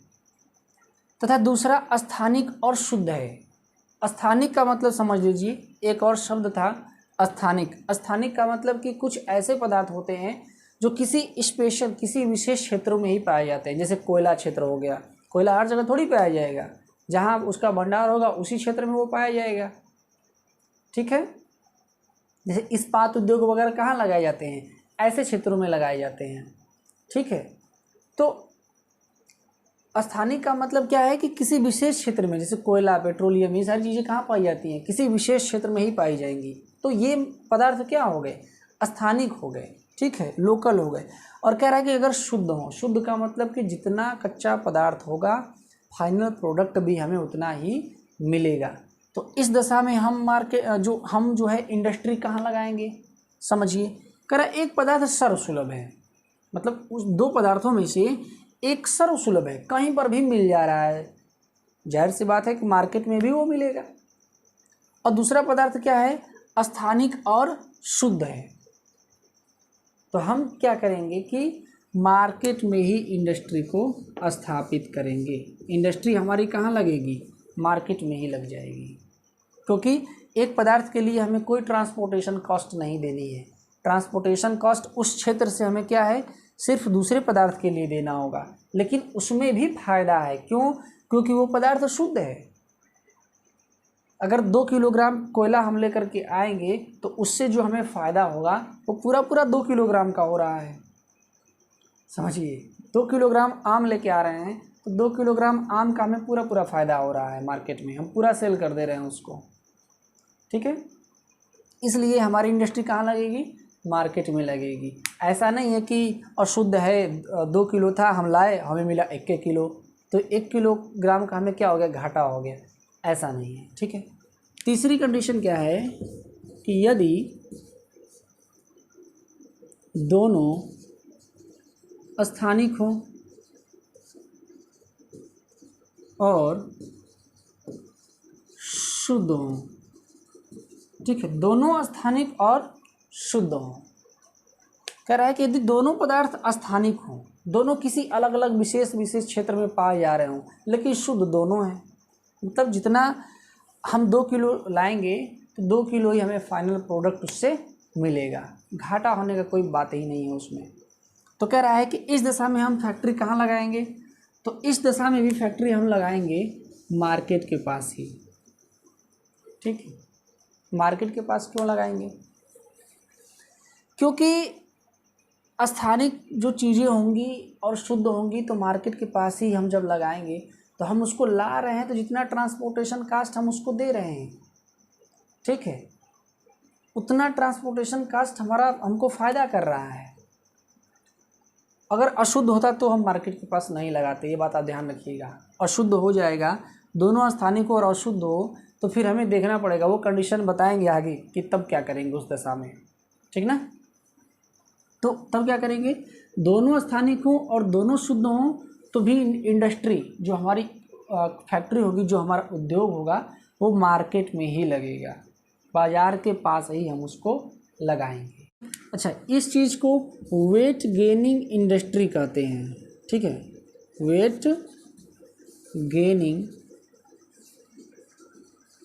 A: तथा दूसरा स्थानिक और शुद्ध है। स्थानिक का मतलब समझ लीजिए, एक और शब्द था स्थानिक। स्थानिक का मतलब कि कुछ ऐसे पदार्थ होते हैं जो किसी स्पेशल, किसी विशेष क्षेत्रों में ही पाए जाते हैं। जैसे कोयला क्षेत्र हो गया, कोयला हर जगह थोड़ी पाया जाएगा, जहाँ उसका भंडार होगा उसी क्षेत्र में वो पाया जाएगा, ठीक है। जैसे इस्पात उद्योग वगैरह कहाँ लगाए जाते हैं, ऐसे क्षेत्रों में लगाए जाते हैं, ठीक है। तो स्थानिक का मतलब क्या है कि किसी विशेष क्षेत्र में, जैसे कोयला, पेट्रोलियम, ये सारी चीज़ें कहाँ पाई जाती हैं, किसी विशेष क्षेत्र में ही पाई जाएंगी। तो ये पदार्थ क्या हो गए, स्थानिक हो गए, ठीक है, लोकल हो गए। और कह रहा है कि अगर शुद्ध हो, शुद्ध का मतलब कि जितना कच्चा पदार्थ होगा फाइनल प्रोडक्ट भी हमें उतना ही मिलेगा। तो इस दशा में हम जो है इंडस्ट्री कहाँ लगाएंगे, समझिए। कह रहा है एक पदार्थ सर्वसुलभ है, मतलब उस दो पदार्थों में से एक सर्वसुलभ है, कहीं पर भी मिल जा रहा है, जाहिर सी बात है कि मार्केट में भी वो मिलेगा। और दूसरा पदार्थ क्या है, स्थानिक और शुद्ध है। तो हम क्या करेंगे कि मार्केट में ही इंडस्ट्री को स्थापित करेंगे। इंडस्ट्री हमारी कहाँ लगेगी, मार्केट में ही लग जाएगी, क्योंकि एक पदार्थ के लिए हमें कोई ट्रांसपोर्टेशन कॉस्ट नहीं देनी है। ट्रांसपोर्टेशन कॉस्ट उस क्षेत्र से हमें क्या है, सिर्फ दूसरे पदार्थ के लिए देना होगा, लेकिन उसमें भी फायदा है। क्यों, क्योंकि वो पदार्थ शुद्ध है। अगर 2 किलोग्राम कोयला हम लेकर के आएंगे तो उससे जो हमें फ़ायदा होगा वो पूरा 2 किलोग्राम का हो रहा है, समझिए। 2 किलोग्राम आम लेके आ रहे हैं तो 2 किलोग्राम आम का हमें पूरा फ़ायदा हो रहा है, मार्केट में हम पूरा सेल कर दे रहे हैं उसको, ठीक है। इसलिए हमारी इंडस्ट्री कहाँ लगेगी, मार्केट में लगेगी। ऐसा नहीं है कि अशुद्ध है, 2 किलो था हम लाए, हमें मिला 1 किलो, तो 1 किलोग्राम का हमें क्या हो गया, घाटा हो गया, ऐसा नहीं है, ठीक है। तीसरी कंडीशन क्या है कि यदि दोनों स्थानिक हो और शुद्ध हो। ठीक है, दोनों स्थानिक और शुद्ध हो। कह रहा है कि यदि दोनों पदार्थ स्थानिक हों, दोनों किसी अलग अलग विशेष क्षेत्र में पाए जा रहे हों, लेकिन शुद्ध दोनों हैं, मतलब जितना हम 2 किलो लाएंगे तो 2 किलो ही हमें फाइनल प्रोडक्ट उससे मिलेगा, घाटा होने का कोई बात ही नहीं है उसमें। तो कह रहा है कि इस दशा में हम फैक्ट्री कहाँ लगाएंगे, तो इस दशा में भी फैक्ट्री हम लगाएंगे मार्केट के पास ही। ठीक है, मार्केट के पास क्यों लगाएंगे, क्योंकि स्थानिक जो चीज़ें होंगी और शुद्ध होंगी तो मार्केट के पास ही हम जब लगाएंगे तो हम उसको ला रहे हैं, तो जितना ट्रांसपोर्टेशन कास्ट हम उसको दे रहे हैं, ठीक है, उतना ट्रांसपोर्टेशन कास्ट हमारा हमको फ़ायदा कर रहा है। अगर अशुद्ध होता तो हम मार्केट के पास नहीं लगाते, ये बात आप ध्यान रखिएगा। अशुद्ध हो जाएगा, दोनों स्थानिक और अशुद्ध हो तो फिर हमें देखना पड़ेगा, वो कंडीशन बताएंगे आगे कि तब क्या करेंगे उस दशा में, ठीक ना। तो तब क्या करेंगे, दोनों स्थानिक हों और दोनों शुद्ध हों तो भी इंडस्ट्री जो हमारी फैक्ट्री होगी, जो हमारा उद्योग होगा, वो मार्केट में ही लगेगा, बाज़ार के पास ही हम उसको लगाएंगे। अच्छा, इस चीज़ को वेट गेनिंग इंडस्ट्री कहते हैं। ठीक है, वेट गेनिंग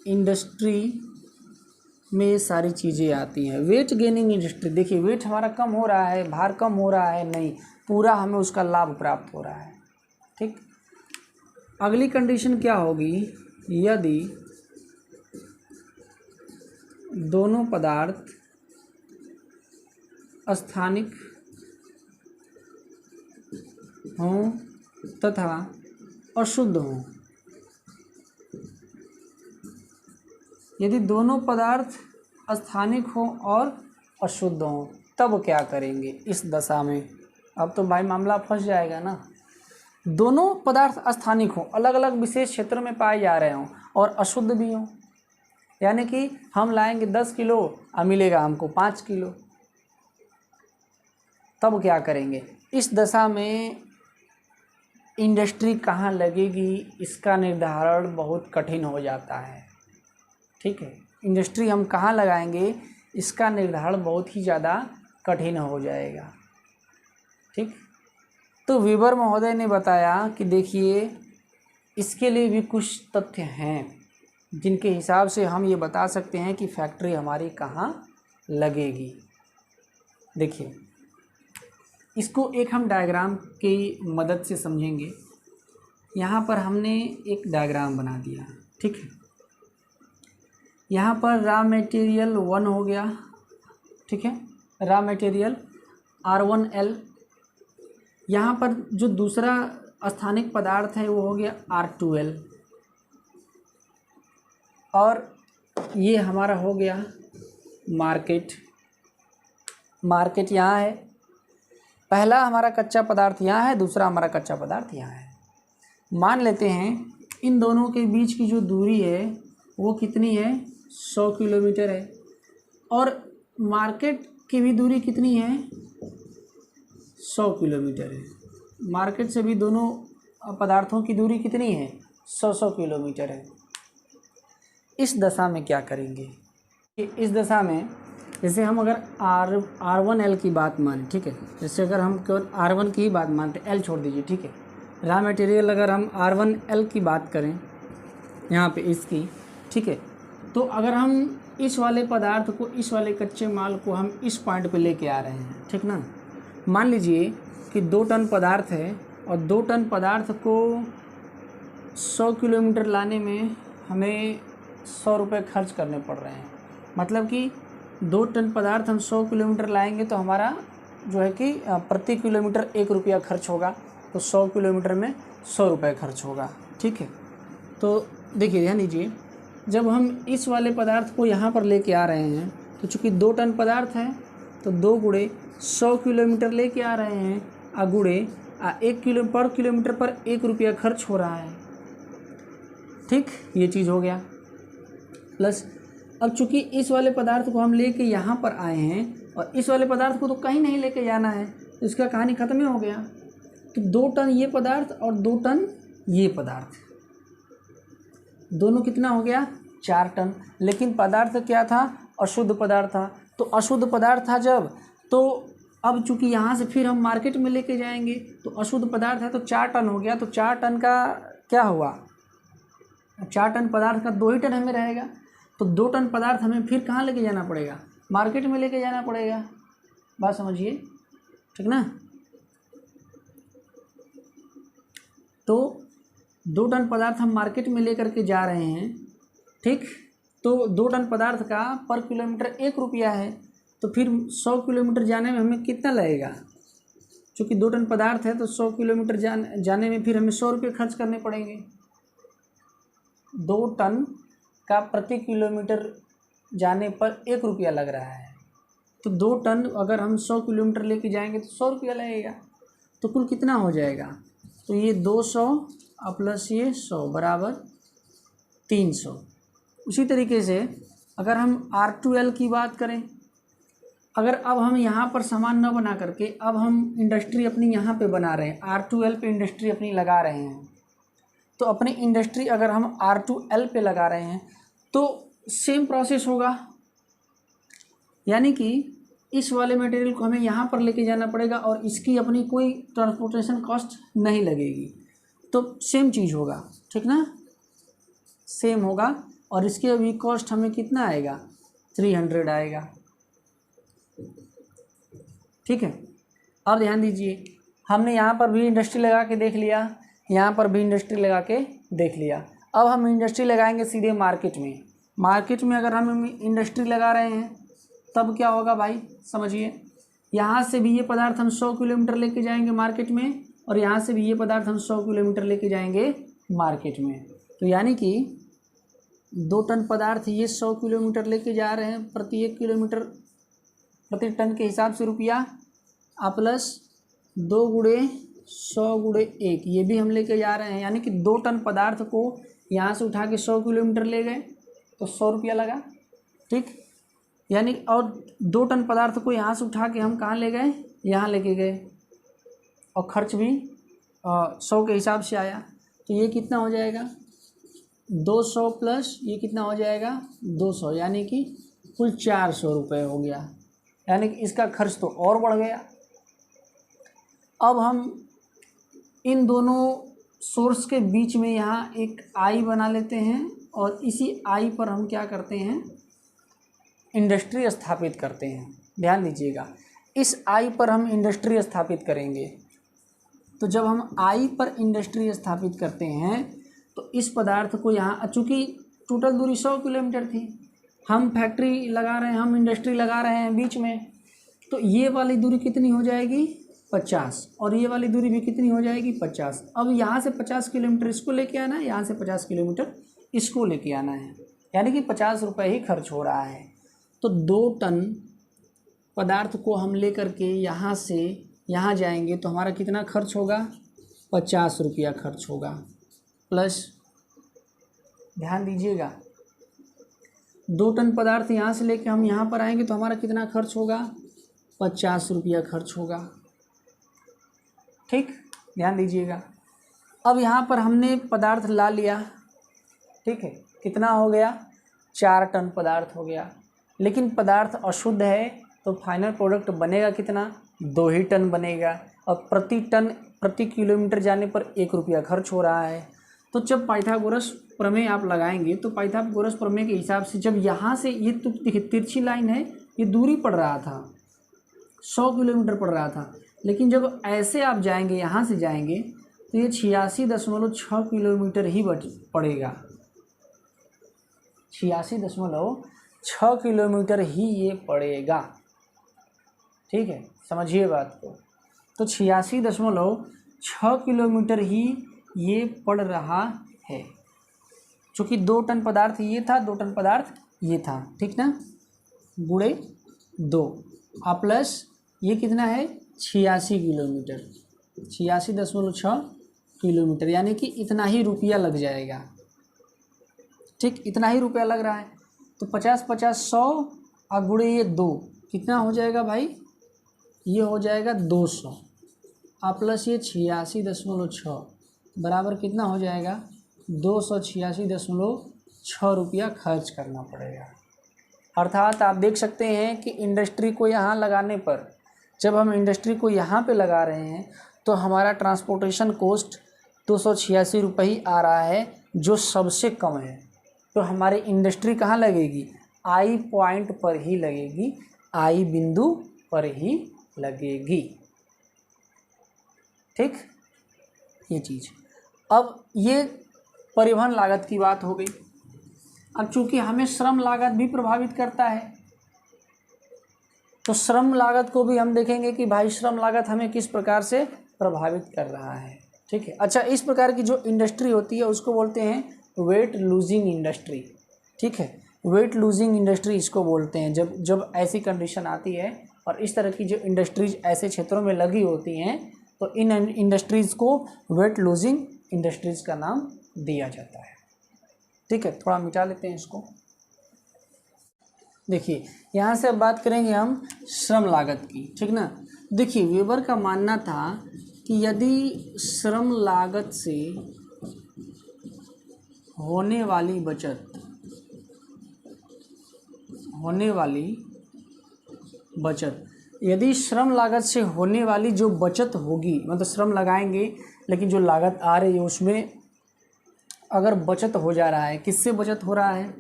A: इंडस्ट्री में ये सारी चीज़ें आती हैं। वेट गेनिंग इंडस्ट्री, देखिए वेट हमारा कम हो रहा है, भार कम हो रहा है, नहीं, पूरा हमें उसका लाभ प्राप्त हो रहा है। ठीक, अगली कंडीशन क्या होगी, यदि दोनों पदार्थ स्थानिक हों तथा अशुद्ध हों। यदि दोनों पदार्थ स्थानिक हों और अशुद्ध हों तब क्या करेंगे इस दशा में। अब तो भाई मामला फंस जाएगा ना। दोनों पदार्थ स्थानिक हों, अलग अलग विशेष क्षेत्रों में पाए जा रहे हों और अशुद्ध भी हों, यानी कि हम लाएंगे 10 किलो और मिलेगा हमको 5 किलो, तब क्या करेंगे इस दशा में। इंडस्ट्री कहाँ लगेगी इसका निर्धारण बहुत कठिन हो जाता है। ठीक है, इंडस्ट्री हम कहाँ लगाएंगे इसका निर्धारण बहुत ही ज़्यादा कठिन हो जाएगा। ठीक, तो वीबर महोदय ने बताया कि देखिए इसके लिए भी कुछ तथ्य हैं जिनके हिसाब से हम ये बता सकते हैं कि फैक्ट्री हमारी कहाँ लगेगी। देखिए इसको एक हम डायग्राम की मदद से समझेंगे। यहाँ पर हमने एक डायग्राम बना दिया। ठीक है, यहाँ पर रॉ मटेरियल 1 हो गया। ठीक है, रॉ मटेरियल R1L। यहाँ पर जो दूसरा स्थानिक पदार्थ है वो हो गया R2L, और ये हमारा हो गया मार्केट। मार्केट यहाँ है, पहला हमारा कच्चा पदार्थ यहाँ है, दूसरा हमारा कच्चा पदार्थ यहाँ है। मान लेते हैं इन दोनों के बीच की जो दूरी है वो कितनी है, 100 किलोमीटर है, और मार्केट की भी दूरी कितनी है, 100 किलोमीटर है। मार्केट से भी दोनों पदार्थों की दूरी कितनी है, 100 किलोमीटर है। इस दशा में क्या करेंगे, इस दशा में जैसे हम अगर R1L की बात मानें, ठीक है, जैसे अगर हम केवल R1 की ही बात मानते, L छोड़ दीजिए, ठीक है, रॉ मटेरियल अगर हम R1L की बात करें यहाँ पे इसकी, ठीक है, तो अगर हम इस वाले पदार्थ को, इस वाले कच्चे माल को हम इस पॉइंट पे लेके आ रहे हैं, ठीक ना। मान लीजिए कि 2 टन पदार्थ है और 2 टन पदार्थ को 100 किलोमीटर लाने में हमें 100 रुपये खर्च करने पड़ रहे हैं। मतलब कि 2 टन पदार्थ हम 100 किलोमीटर लाएंगे तो हमारा जो है कि प्रति किलोमीटर 1 रुपया खर्च होगा, तो 100 किलोमीटर में 100 रुपये खर्च होगा। ठीक है, तो देखिए ध्यान दीजिए, जब हम इस वाले पदार्थ को यहाँ पर लेके आ रहे हैं तो चूँकि 2 टन पदार्थ है तो 2 गुणे 100 किलोमीटर लेके आ रहे हैं, गुणे 1 किलोमीटर पर 1 रुपया खर्च हो रहा है। ठीक, ये चीज़ हो गया। प्लस अब चूँकि इस वाले पदार्थ को हम लेके यहाँ पर आए हैं और इस वाले पदार्थ को तो कहीं नहीं लेके जाना है, तो इसका कहानी ख़त्म ही हो गया। तो 2 टन ये पदार्थ और 2 टन ये पदार्थ, दोनों कितना हो गया 4 टन। लेकिन पदार्थ क्या था, अशुद्ध पदार्थ था। तो अशुद्ध पदार्थ था जब, तो अब चूंकि यहाँ से फिर हम मार्केट में लेके जाएंगे तो अशुद्ध पदार्थ है तो 4 टन हो गया। तो 4 टन का क्या हुआ, 4 टन पदार्थ का 2 ही टन हमें रहेगा। तो 2 टन पदार्थ हमें फिर कहाँ लेके जाना पड़ेगा, मार्केट में लेके जाना पड़ेगा। बात समझिए, ठीक ना। तो 2 टन पदार्थ हम मार्केट में लेकर के जा रहे हैं, ठीक। तो 2 टन पदार्थ का पर किलोमीटर 1 रुपया है। तो फिर 100 किलोमीटर जाने में हमें कितना लगेगा, चूँकि 2 टन पदार्थ है तो 100 किलोमीटर जाने में फिर हमें 100 रुपये खर्च करने पड़ेंगे। 2 टन का प्रति किलोमीटर जाने पर 1 रुपया लग रहा है। तो 2 टन अगर हम 100 किलोमीटर लेके जाएंगे तो 100 रुपया लगेगा। तो कुल कितना हो जाएगा, तो ये 200 प्लस ये 100 बराबर 300। उसी तरीके से अगर हम R2L की बात करें, अगर अब हम यहाँ पर सामान न बना करके अब हम इंडस्ट्री अपनी यहाँ पे बना रहे हैं, R2L पे इंडस्ट्री अपनी लगा रहे हैं, तो अपनी इंडस्ट्री अगर हम R2L पे लगा रहे हैं तो सेम प्रोसेस होगा। यानी कि इस वाले मटेरियल को हमें यहाँ पर लेके जाना पड़ेगा और इसकी अपनी कोई ट्रांसपोर्टेशन कॉस्ट नहीं लगेगी। तो सेम चीज़ होगा, ठीक ना, सेम होगा। और इसके अभी कॉस्ट हमें कितना आएगा, 300 आएगा, ठीक है। अब ध्यान दीजिए, हमने यहाँ पर भी इंडस्ट्री लगा के देख लिया, यहाँ पर भी इंडस्ट्री लगा के देख लिया। अब हम इंडस्ट्री लगाएंगे सीधे मार्केट में। मार्केट में अगर हम इंडस्ट्री लगा रहे हैं तब क्या होगा भाई, समझिए। यहाँ से भी ये पदार्थ हम 100 किलोमीटर लेके जाएंगे मार्केट में, और यहाँ से भी ये पदार्थ हम 100 किलोमीटर लेके जाएंगे मार्केट में। तो यानी कि 2 टन पदार्थ ये 100 किलोमीटर लेके जा रहे हैं, प्रति 1 किलोमीटर प्रति टन के हिसाब से रुपया, प्लस 2 गुणे 100 गुणे 1 ये भी हम लेके जा रहे हैं। यानी कि 2 टन पदार्थ को यहाँ से उठा के 100 किलोमीटर ले गए तो 100 रुपया लगा, ठीक। यानी और 2 टन पदार्थ को यहाँ से उठा के हम कहाँ ले गए, यहाँ लेके गए, और खर्च भी 100 के हिसाब से आया। तो ये कितना हो जाएगा, 200 प्लस ये कितना हो जाएगा 200, यानी कि कुल 400 रुपये हो गया। यानी कि इसका खर्च तो और बढ़ गया। अब हम इन दोनों सोर्स के बीच में यहाँ एक आई बना लेते हैं, और इसी आई पर हम क्या करते हैं, इंडस्ट्री स्थापित करते हैं। ध्यान दीजिएगा, इस आई पर हम इंडस्ट्री स्थापित करेंगे। तो जब हम आई पर इंडस्ट्री स्थापित करते हैं तो इस पदार्थ को यहाँ, चूँकि टोटल दूरी 100 किलोमीटर थी, हम फैक्ट्री लगा रहे हैं, हम इंडस्ट्री लगा रहे हैं बीच में, तो ये वाली दूरी कितनी हो जाएगी 50, और ये वाली दूरी भी कितनी हो जाएगी 50। अब यहाँ से 50 किलोमीटर इसको लेके आना है, यहाँ से 50 किलोमीटर इसको लेके आना है, यानी कि 50 रुपये ही खर्च हो रहा है। तो 2 टन पदार्थ को हम ले करके यहाँ से यहाँ जाएंगे तो हमारा कितना खर्च होगा, 50 रुपया खर्च होगा। प्लस ध्यान दीजिएगा, 2 टन पदार्थ यहाँ से लेके हम यहाँ पर आएंगे तो हमारा कितना खर्च होगा, 50 रुपया खर्च होगा, ठीक। ध्यान दीजिएगा, अब यहाँ पर हमने पदार्थ ला लिया, ठीक है, कितना हो गया, 4 टन पदार्थ हो गया। लेकिन पदार्थ अशुद्ध है तो फाइनल प्रोडक्ट बनेगा कितना, 2 ही टन बनेगा, और प्रति किलोमीटर जाने पर 1 रुपया खर्च हो रहा है। तो जब पाइथागोरस प्रमेय आप लगाएंगे तो पाइथागोरस प्रमेय के हिसाब से जब यहाँ से ये तो देखिए तिरछी लाइन है, ये दूरी पड़ रहा था 100 किलोमीटर पड़ रहा था, लेकिन जब ऐसे आप जाएंगे, यहाँ से जाएंगे तो ये 86.6 किलोमीटर ही पड़ेगा, 86.6 किलोमीटर ही ये पड़ेगा, ठीक है, समझिए बात को। तो 86.6 किलोमीटर ही ये पड़ रहा है, चूँकि 2 टन पदार्थ ये था, 2 टन पदार्थ ये था, ठीक ना, गुणे 2 प्लस ये कितना है 86 किलोमीटर, 86.6 किलोमीटर, यानी कि इतना ही रुपया लग जाएगा, ठीक, इतना ही रुपया लग रहा है। तो 50 50 100 और गुणे ये 2 कितना हो जाएगा भाई, ये हो जाएगा 200, प्लस ये 86.6 बराबर कितना हो जाएगा, 286.6 रुपया खर्च करना पड़ेगा। अर्थात आप देख सकते हैं कि इंडस्ट्री को यहाँ लगाने पर, जब हम इंडस्ट्री को यहाँ पे लगा रहे हैं तो हमारा ट्रांसपोर्टेशन कॉस्ट 286 रुपये ही आ रहा है, जो सबसे कम है। तो हमारी इंडस्ट्री कहाँ लगेगी, आई पॉइंट पर ही लगेगी, आई बिंदु पर ही लगेगी। ठीक, ये चीज़। अब ये परिवहन लागत की बात हो गई। अब चूंकि हमें श्रम लागत भी प्रभावित करता है, तो श्रम लागत को भी हम देखेंगे कि भाई श्रम लागत हमें किस प्रकार से प्रभावित कर रहा है। ठीक है, अच्छा, इस प्रकार की जो इंडस्ट्री होती है उसको बोलते हैं वेट लूजिंग इंडस्ट्री। ठीक है, वेट लूजिंग इंडस्ट्री इसको बोलते हैं जब ऐसी कंडीशन आती है और इस तरह की जो इंडस्ट्रीज ऐसे क्षेत्रों में लगी होती हैं, तो इन इंडस्ट्रीज़ को वेट लूजिंग इंडस्ट्रीज़ का नाम दिया जाता है। ठीक है, थोड़ा मिटा लेते हैं इसको। देखिए, यहाँ से अब बात करेंगे हम श्रम लागत की। ठीक ना, देखिए वेबर का मानना था कि यदि श्रम लागत से होने वाली बचत, यदि श्रम लागत से होने वाली जो बचत होगी, मतलब श्रम लगाएंगे लेकिन जो लागत आ रही है उसमें अगर बचत हो जा रहा है, किससे बचत हो रहा है,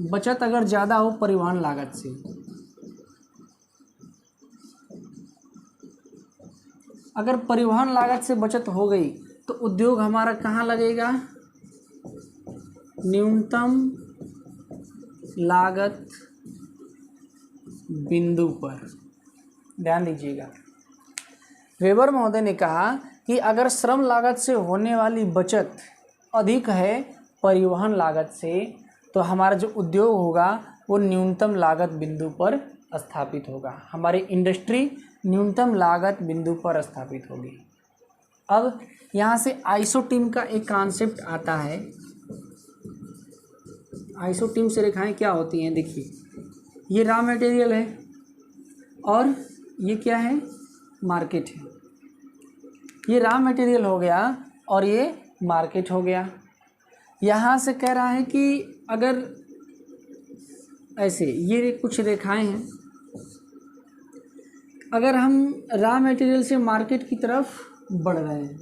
A: बचत अगर ज़्यादा हो परिवहन लागत से, अगर परिवहन लागत से बचत हो गई तो उद्योग हमारा कहाँ लगेगा, न्यूनतम लागत बिंदु पर। ध्यान दीजिएगा, वेबर महोदय ने कहा कि अगर श्रम लागत से होने वाली बचत अधिक है परिवहन लागत से, तो हमारा जो उद्योग होगा वो न्यूनतम लागत बिंदु पर स्थापित होगा, हमारी इंडस्ट्री न्यूनतम लागत बिंदु पर स्थापित होगी। अब यहाँ से आइसोटीम का एक कॉन्सेप्ट आता है। आइसोटीम से रेखाएं क्या होती हैं, देखिए ये रॉ मटेरियल है और ये क्या है, मार्केट है। ये रॉ मटेरियल हो गया और ये मार्केट हो गया। यहाँ से कह रहा है कि अगर ऐसे ये कुछ रेखाएं हैं, अगर हम रॉ मटेरियल से मार्केट की तरफ बढ़ रहे हैं,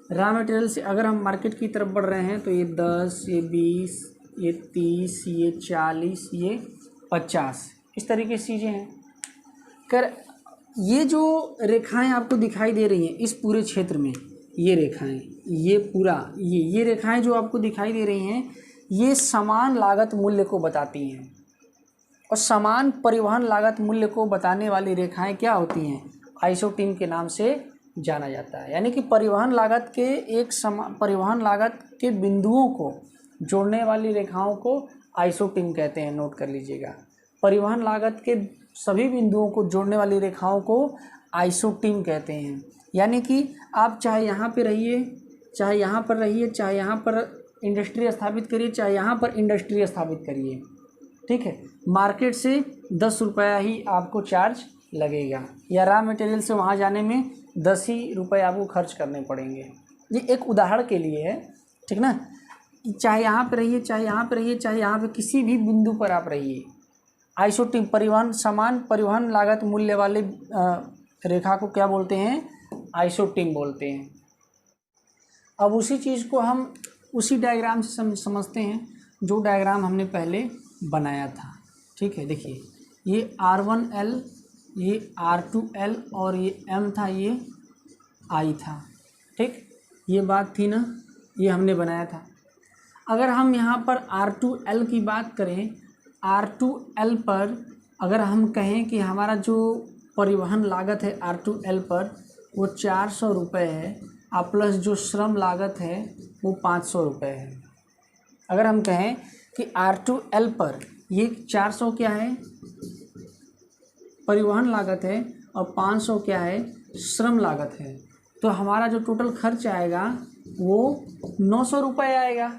A: रॉ मटेरियल से अगर हम मार्केट की तरफ बढ़ रहे हैं तो ये 10, ये 20, ये 30, ये 40, ये 50, इस तरीके से चीज़ें हैं। ये जो रेखाएं आपको दिखाई दे रही हैं इस पूरे क्षेत्र में, ये रेखाएं, ये पूरा ये रेखाएं जो आपको दिखाई दे रही हैं, ये समान लागत मूल्य को बताती हैं। और समान परिवहन लागत मूल्य को बताने वाली रेखाएं क्या होती हैं, आइसोटीम के नाम से जाना जाता है। यानी कि परिवहन लागत के बिंदुओं को जोड़ने वाली रेखाओं को आइसोटीम कहते हैं। नोट कर लीजिएगा, परिवहन लागत के सभी बिंदुओं को जोड़ने वाली रेखाओं को आइसोटीम कहते हैं। यानी कि आप चाहे यहाँ पे रहिए, चाहे यहाँ पर रहिए, चाहे यहाँ पर इंडस्ट्री स्थापित करिए, चाहे यहाँ पर इंडस्ट्री स्थापित करिए, ठीक है, मार्केट से 10 रुपया ही आपको चार्ज लगेगा, या रॉ मटेरियल से वहाँ जाने में 10 ही रुपये आपको खर्च करने पड़ेंगे। ये एक उदाहरण के लिए है, ठीक ना। चाहे यहाँ पे रहिए, चाहे यहाँ पे रहिए, चाहे यहाँ पे किसी भी बिंदु पर आप रहिए, आइसोटीम समान परिवहन लागत मूल्य वाले रेखा को क्या बोलते हैं, आइसोटीम बोलते हैं। अब उसी चीज़ को हम उसी डायग्राम से समझते हैं जो डायग्राम हमने पहले बनाया था। ठीक है, देखिए ये R1L, ये R2L और ये M था, ये I था। ठीक, ये बात थी ना, ये हमने बनाया था। अगर हम यहाँ पर R2L की बात करें, R2L पर अगर हम कहें कि हमारा जो परिवहन लागत है R2L पर वो 400 रुपये है, और प्लस जो श्रम लागत है वो 500 रुपये है। अगर हम कहें कि R2L पर ये 400 क्या है, परिवहन लागत है, और 500 क्या है, श्रम लागत है, तो हमारा जो टोटल खर्च आएगा वो 900 रुपये आएगा।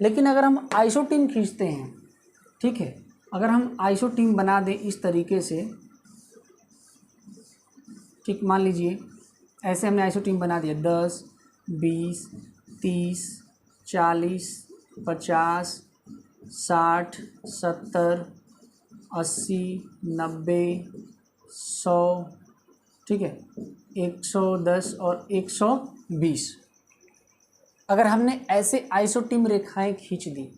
A: लेकिन अगर हम आइसोटीम खींचते हैं, ठीक है, अगर हम आइसोटीम बना दें इस तरीके से, ठीक, मान लीजिए ऐसे हमने आइसोटीम बना दिया 10, 20, 30, 40, 50, 60, 70, 80, 90, 100, ठीक है, 110 और 120। अगर हमने ऐसे आइसोटीम रेखाएं खींच दी,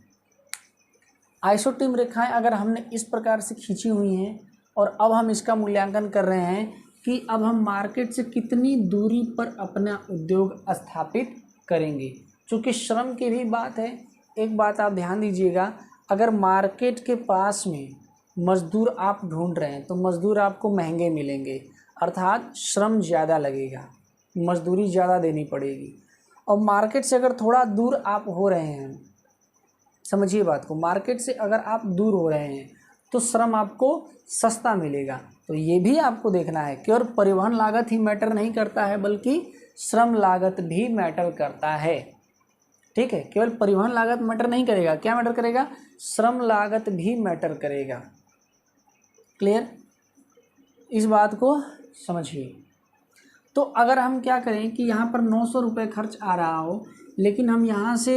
A: आइसोटीम रेखाएं अगर हमने इस प्रकार से खींची हुई हैं और अब हम इसका मूल्यांकन कर रहे हैं कि अब हम मार्केट से कितनी दूरी पर अपना उद्योग स्थापित करेंगे। चूँकि श्रम की भी बात है, एक बात आप ध्यान दीजिएगा, अगर मार्केट के पास में मज़दूर आप ढूंढ रहे हैं तो मज़दूर आपको महंगे मिलेंगे, अर्थात श्रम ज़्यादा लगेगा, मजदूरी ज़्यादा देनी पड़ेगी। और मार्केट से अगर थोड़ा दूर आप हो रहे हैं, समझिए बात को, मार्केट से अगर आप दूर हो रहे हैं तो श्रम आपको सस्ता मिलेगा। तो ये भी आपको देखना है कि और परिवहन लागत ही मैटर नहीं करता है बल्कि श्रम लागत भी मैटर करता है। ठीक है, केवल परिवहन लागत मैटर नहीं करेगा, क्या मैटर करेगा? श्रम लागत भी मैटर करेगा। क्लियर? इस बात को समझिए। तो अगर हम क्या करें कि यहाँ पर 900 रुपये खर्च आ रहा हो, लेकिन हम यहाँ से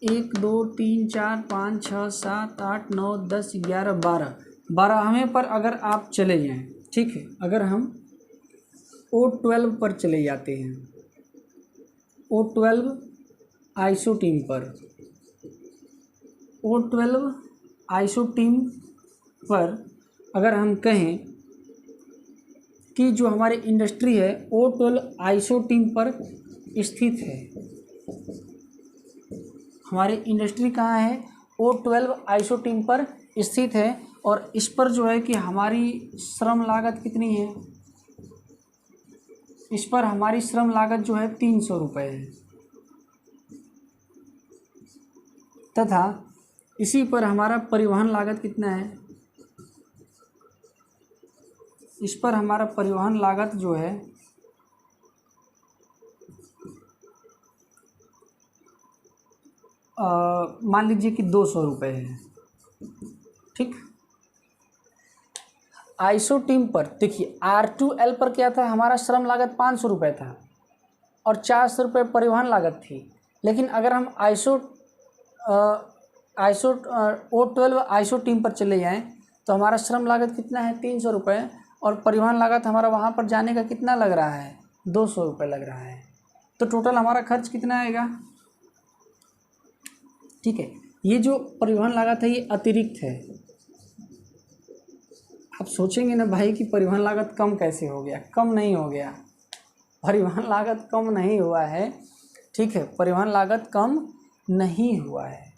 A: 1 2 3 4 5 6 7 8 9 10 11 12वें पर अगर आप चले जाएं, ठीक है, अगर हम O12 पर चले जाते हैं, O12 आइसोटीम पर, O12 आइसोटीम पर अगर हम कहें कि जो हमारी इंडस्ट्री है O12 आइसोटीम पर स्थित है, हमारी इंडस्ट्री कहाँ है? O12 आइसोटीम पर स्थित है। और इस पर जो है कि हमारी श्रम लागत कितनी है? इस पर हमारी श्रम लागत जो है 300 रुपये है, तथा इसी पर हमारा परिवहन लागत कितना है? इस पर हमारा परिवहन लागत जो है मान लीजिए कि 200 रुपये है। ठीक, आइसोटीम पर देखिए R2L पर क्या था? हमारा श्रम लागत 500 रुपये था और 400 रुपये परिवहन लागत थी। लेकिन अगर हम O12 आइसोटीम पर चले जाएं तो हमारा श्रम लागत कितना है? 300 रुपये, और परिवहन लागत हमारा वहाँ पर जाने का कितना लग रहा है? 200 रुपये लग रहा है। तो टोटल हमारा खर्च कितना आएगा? ठीक है, ये जो परिवहन लागत है ये अतिरिक्त है। आप सोचेंगे ना भाई कि परिवहन लागत कम कैसे हो गया? कम नहीं हो गया, परिवहन लागत कम नहीं हुआ है। ठीक है, परिवहन लागत कम नहीं हुआ है,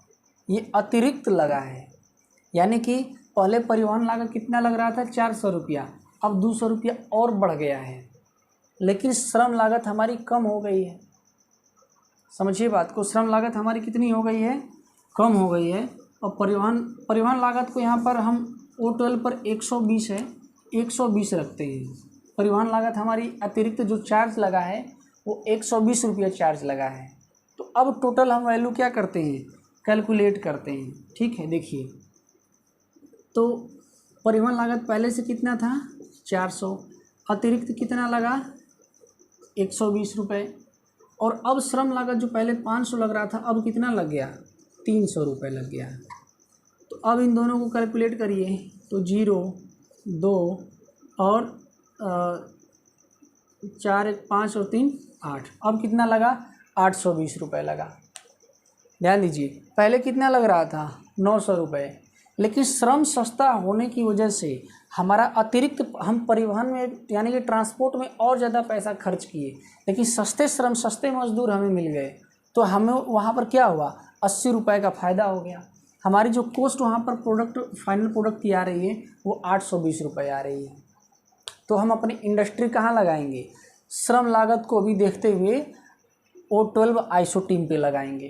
A: ये अतिरिक्त लगा है। यानी कि पहले परिवहन लागत कितना लग रहा था? 400 रुपया, अब 200 रुपया और बढ़ गया है, लेकिन श्रम लागत हमारी कम हो गई है। समझिए बात को, श्रम लागत हमारी कितनी हो गई है? कम हो गई है। और परिवहन लागत को यहाँ पर हम O12 पर 120 है, 120 रखते हैं। परिवहन लागत हमारी अतिरिक्त जो चार्ज लगा है वो 120 रुपया चार्ज लगा है। तो अब टोटल हम वैल्यू क्या करते हैं? कैलकुलेट करते हैं। ठीक है, देखिए तो परिवहन लागत पहले से कितना था? 400, अतिरिक्त कितना लगा? 120 रुपये, और अब श्रम लागत जो पहले 500 लग रहा था अब कितना लग गया? 300 रुपये लग गया। तो अब इन दोनों को कैलकुलेट करिए तो 0 2 और 4 1 5 और 3 8, अब कितना लगा? 820 रुपये लगा। ध्यान दीजिए, पहले कितना लग रहा था? 900 रुपये, लेकिन श्रम सस्ता होने की वजह से हमारा अतिरिक्त हम परिवहन में यानी कि ट्रांसपोर्ट में और ज़्यादा पैसा खर्च किए, लेकिन सस्ते श्रम सस्ते मजदूर हमें मिल गए। तो हमें वहाँ पर क्या हुआ? 80 रुपये का फ़ायदा हो गया। हमारी जो कॉस्ट वहाँ पर फाइनल प्रोडक्ट की आ रही है वो 820 रुपये आ रही है। तो हम अपनी इंडस्ट्री कहाँ लगाएंगे? श्रम लागत को भी देखते हुए O12 आइसोटीम पे लगाएंगे।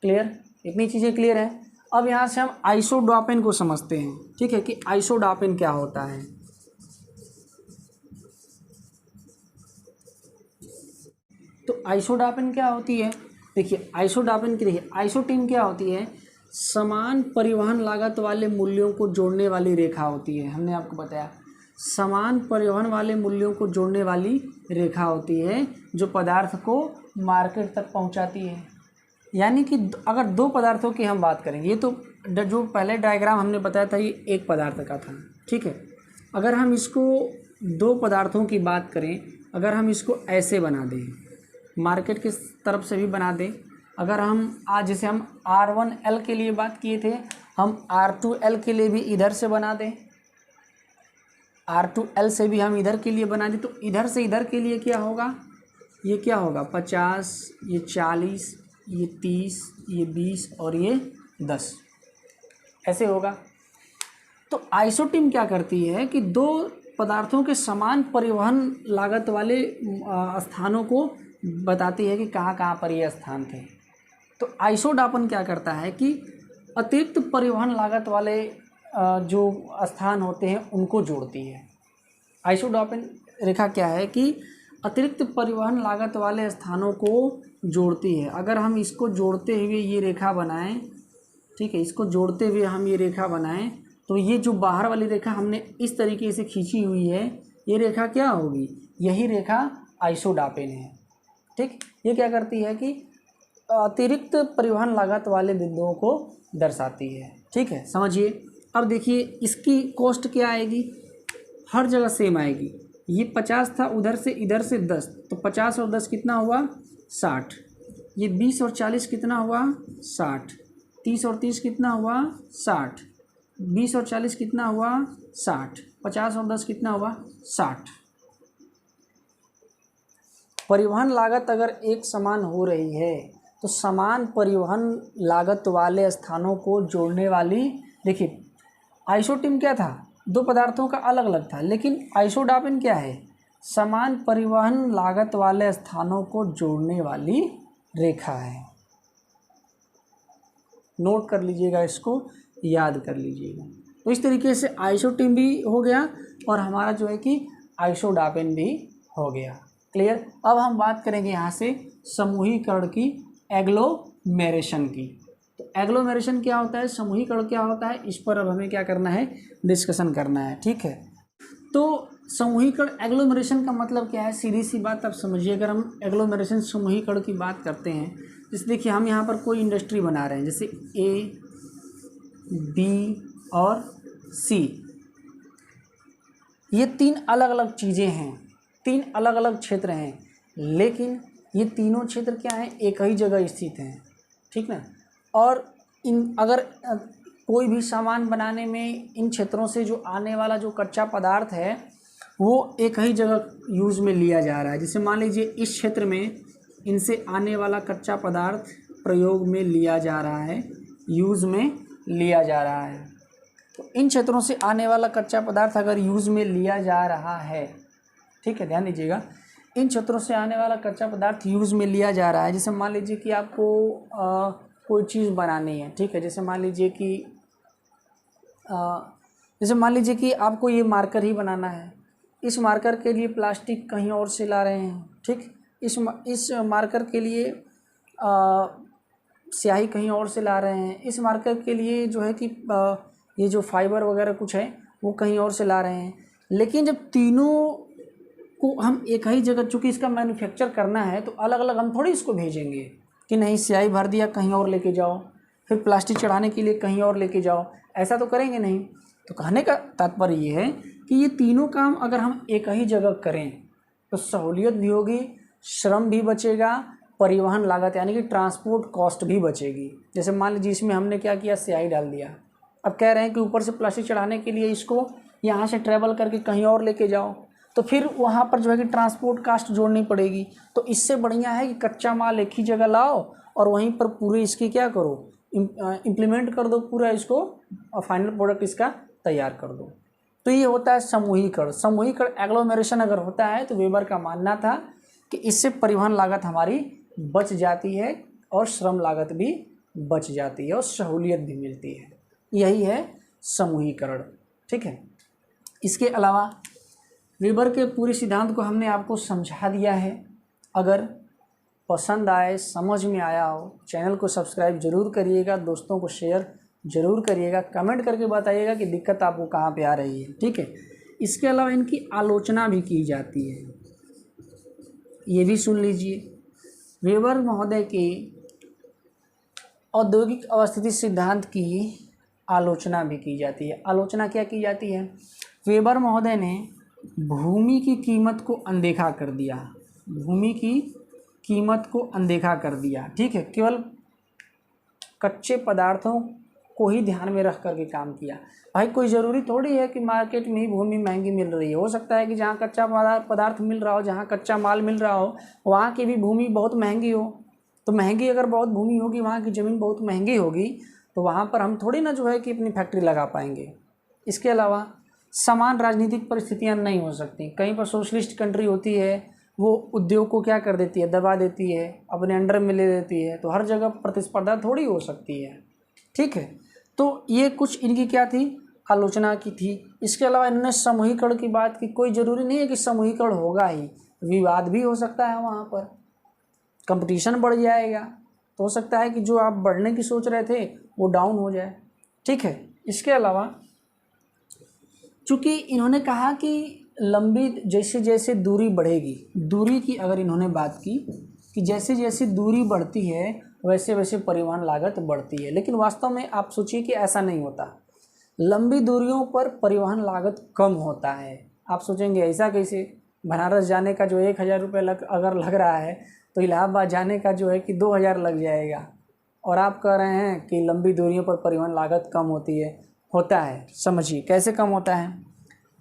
A: क्लियर? इतनी चीज़ें क्लियर है। अब यहाँ से हम आइसोडापेन को समझते हैं। ठीक है, कि आइसोडापेन क्या होता है। तो आइसोडापेन क्या होती है? देखिए आइसोडापेन की, देखिए आइसोटीम क्या होती है? समान परिवहन लागत वाले मूल्यों को जोड़ने वाली रेखा होती है। हमने आपको बताया समान परिवहन वाले मूल्यों को जोड़ने वाली रेखा होती है जो पदार्थ को मार्केट तक पहुंचाती है। यानी कि अगर दो पदार्थों की हम बात करेंगे, ये तो जो पहले डायग्राम हमने बताया था ये एक पदार्थ का था, ठीक है। अगर हम इसको दो पदार्थों की बात करें, अगर हम इसको ऐसे बना दें, मार्केट की तरफ से भी बना दें, अगर हम आज जैसे हम R1L के लिए बात किए थे, हम R2L के लिए भी इधर से बना दें, R2L से भी हम इधर के लिए बना दें, तो इधर से इधर के लिए क्या होगा, ये क्या होगा 50, ये 40, ये 30, ये 20 और ये 10 ऐसे होगा। तो आइसोटीम क्या करती है कि दो पदार्थों के समान परिवहन लागत वाले स्थानों को बताती है कि कहाँ कहाँ पर ये स्थान थे। तो आइसोडापन क्या करता है कि अतिरिक्त परिवहन लागत वाले जो स्थान होते हैं उनको जोड़ती है। आइसोडापन रेखा क्या है कि अतिरिक्त परिवहन लागत वाले स्थानों को जोड़ती है। अगर हम इसको जोड़ते हुए ये रेखा बनाएं, ठीक है, इसको जोड़ते हुए हम ये रेखा बनाएं, तो ये जो बाहर वाली रेखा हमने इस तरीके से खींची हुई है, ये रेखा क्या होगी, यही रेखा आइसोडापेन है, ठीक। ये क्या करती है कि अतिरिक्त परिवहन लागत वाले बिंदुओं को दर्शाती है, ठीक है, समझिए। अब देखिए इसकी कॉस्ट क्या आएगी, हर जगह सेम आएगी। ये 50 था, उधर से इधर से 10, तो 50 और 10 कितना हुआ 60। ये 20 और 40 कितना हुआ 60। 30 और 30 कितना हुआ 60। 20 और 40 कितना हुआ 60। 50 और 10 कितना हुआ 60। परिवहन लागत अगर एक समान हो रही है तो समान परिवहन लागत वाले स्थानों को जोड़ने वाली, देखिए आइसोटीम क्या था, दो पदार्थों का अलग अलग था, लेकिन आइसोडापेन क्या है, समान परिवहन लागत वाले स्थानों को जोड़ने वाली रेखा है। नोट कर लीजिएगा, इसको याद कर लीजिएगा। तो इस तरीके से आइसोटीम भी हो गया और हमारा जो है कि आइसोडापेन भी हो गया। क्लियर। अब हम बात करेंगे यहाँ से समूहीकरण की, एग्लोमेरेशन की। तो एग्लोमेरेशन क्या होता है, समूहीकरण क्या होता है, इस पर अब हमें क्या करना है, डिस्कशन करना है, ठीक है। तो समूहीकरण एग्लोमेरेशन का मतलब क्या है, सीधी सी बात आप समझिए। अगर हम एग्लोमेरेशन समूहीकरण की बात करते हैं, जैसे देखिए हम यहाँ पर कोई इंडस्ट्री बना रहे हैं, जैसे A, B और C, ये तीन अलग अलग चीज़ें हैं, तीन अलग अलग क्षेत्र हैं, लेकिन ये तीनों क्षेत्र क्या हैं, एक ही जगह स्थित हैं, ठीक ना। और इन अगर कोई भी सामान बनाने में इन क्षेत्रों से जो आने वाला जो कच्चा पदार्थ है वो एक ही जगह यूज़ में लिया जा रहा है। जैसे मान लीजिए इस क्षेत्र में इनसे आने वाला कच्चा पदार्थ प्रयोग में लिया जा रहा है, यूज़ में लिया जा रहा है। तो इन क्षेत्रों से आने वाला कच्चा पदार्थ अगर यूज़ में लिया जा रहा है, ठीक है, ध्यान दीजिएगा, इन क्षेत्रों से आने वाला कच्चा पदार्थ यूज़ में लिया जा रहा है। जैसे मान लीजिए कि आपको कोई चीज़ बनानी है, ठीक है, जैसे मान लीजिए कि आपको ये मार्कर ही बनाना है। इस मार्कर के लिए प्लास्टिक कहीं और से ला रहे हैं, ठीक। इस मार्कर के लिए स्याही कहीं और से ला रहे हैं। इस मार्कर के लिए जो है कि ये जो फाइबर वगैरह कुछ है वो कहीं और से ला रहे हैं। लेकिन जब तीनों को हम एक ही जगह, चूँकि इसका मैन्युफैक्चर करना है, तो अलग अलग हम थोड़ी इसको भेजेंगे कि नहीं स्याही भर दिया कहीं और लेके जाओ, फिर प्लास्टिक चढ़ाने के लिए कहीं और लेके जाओ, ऐसा तो करेंगे नहीं। तो कहने का तात्पर्य ये है कि ये तीनों काम अगर हम एक ही जगह करें तो सहूलियत भी होगी, श्रम भी बचेगा, परिवहन लागत यानी कि ट्रांसपोर्ट कॉस्ट भी बचेगी। जैसे मान लीजिए इसमें हमने क्या किया, स्याही डाल दिया, अब कह रहे हैं कि ऊपर से प्लास्टिक चढ़ाने के लिए इसको यहाँ से ट्रैवल करके कहीं और लेके जाओ, तो फिर वहाँ पर जो है कि ट्रांसपोर्ट कास्ट जोड़नी पड़ेगी। तो इससे बढ़िया है कि कच्चा माल एक ही जगह लाओ और वहीं पर पूरे इसकी क्या करो, इम्प्लीमेंट कर दो पूरा इसको, और फाइनल प्रोडक्ट इसका तैयार कर दो। तो ये होता है समूहीकरण। समूहीकरण एग्लोमेरेशन अगर होता है तो वेबर का मानना था कि इससे परिवहन लागत हमारी बच जाती है और श्रम लागत भी बच जाती है और सहूलियत भी मिलती है। यही है समूहीकरण, ठीक है। इसके अलावा वेबर के पूरे सिद्धांत को हमने आपको समझा दिया है। अगर पसंद आए, समझ में आया हो, चैनल को सब्सक्राइब जरूर करिएगा, दोस्तों को शेयर जरूर करिएगा, कमेंट करके बताइएगा कि दिक्कत आपको कहाँ पे आ रही है, ठीक है। इसके अलावा इनकी आलोचना भी की जाती है, ये भी सुन लीजिए। वेबर महोदय के औद्योगिक अवस्थिति सिद्धांत की आलोचना भी की जाती है। आलोचना क्या की जाती है? वेबर महोदय ने भूमि की कीमत को अनदेखा कर दिया, भूमि की कीमत को अनदेखा कर दिया, ठीक है। केवल कच्चे पदार्थों को ही ध्यान में रख करके काम किया। भाई कोई ज़रूरी थोड़ी है कि मार्केट में ही भूमि महंगी मिल रही है, हो सकता है कि जहाँ कच्चा पदार्थ मिल रहा हो, जहाँ कच्चा माल मिल रहा हो, वहाँ की भी भूमि बहुत महंगी हो। तो महंगी अगर बहुत भूमि होगी, वहाँ की ज़मीन बहुत महंगी होगी, तो वहाँ पर हम थोड़ी ना जो है कि अपनी फैक्ट्री लगा पाएंगे। इसके अलावा समान राजनीतिक परिस्थितियाँ नहीं हो सकती। कहीं पर सोशलिस्ट कंट्री होती है, वो उद्योग को क्या कर देती है, दबा देती है, अपने अंडर में ले लेती है, तो हर जगह प्रतिस्पर्धा थोड़ी हो सकती है, ठीक है। तो ये कुछ इनकी क्या थी, आलोचना की थी। इसके अलावा इन्होंने समूहीकरण की बात की। कोई ज़रूरी नहीं है कि समूहीकरण होगा ही, विवाद भी हो सकता है, वहाँ पर कंपटीशन बढ़ जाएगा, तो हो सकता है कि जो आप बढ़ने की सोच रहे थे वो डाउन हो जाए, ठीक है। इसके अलावा चूँकि इन्होंने कहा कि लंबी जैसे जैसे दूरी बढ़ेगी, दूरी की अगर इन्होंने बात की कि जैसे जैसे दूरी बढ़ती है वैसे वैसे परिवहन लागत बढ़ती है, लेकिन वास्तव में आप सोचिए कि ऐसा नहीं होता। लंबी दूरियों पर परिवहन लागत कम होता है। आप सोचेंगे ऐसा कैसे, बनारस जाने का जो 1000 रुपये अगर लग रहा है, तो इलाहाबाद जाने का जो है कि 2000 लग जाएगा, और आप कह रहे हैं कि लंबी दूरियों पर परिवहन लागत कम होता है। समझिए कैसे कम होता है।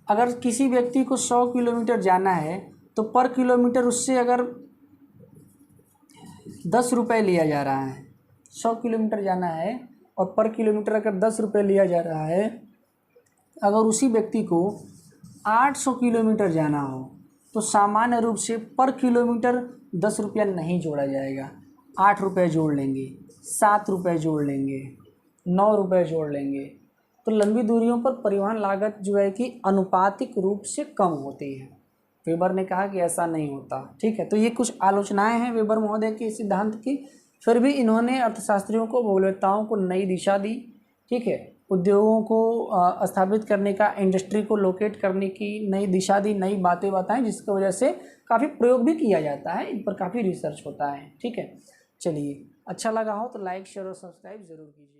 A: अगर किसी व्यक्ति को 100 किलोमीटर जाना है, तो पर किलोमीटर उससे अगर 10 रुपये लिया जा रहा है, 100 किलोमीटर जाना है और पर किलोमीटर अगर 10 रुपये लिया जा रहा है, अगर उसी व्यक्ति को 800 किलोमीटर जाना हो, तो सामान्य रूप से पर किलोमीटर 10 रुपया नहीं जोड़ा जाएगा, 8 रुपये जोड़ लेंगे, 7 रुपये जोड़ लेंगे, 9 रुपये जोड़ लेंगे। तो लंबी दूरियों पर परिवहन लागत जो है कि अनुपातिक रूप से कम होती है। वेबर ने कहा कि ऐसा नहीं होता, ठीक है। तो ये कुछ आलोचनाएं हैं वेबर महोदय के सिद्धांत की। फिर भी इन्होंने अर्थशास्त्रियों को, भूगोलवेत्ताओं को नई दिशा दी, ठीक है। उद्योगों को स्थापित करने का, इंडस्ट्री को लोकेट करने की नई दिशा दी, नई बातें बताएं, जिसकी वजह से काफ़ी प्रयोग भी किया जाता है, इन पर काफ़ी रिसर्च होता है, ठीक है। चलिए, अच्छा लगा हो तो लाइक शेयर और सब्सक्राइब ज़रूर कीजिए।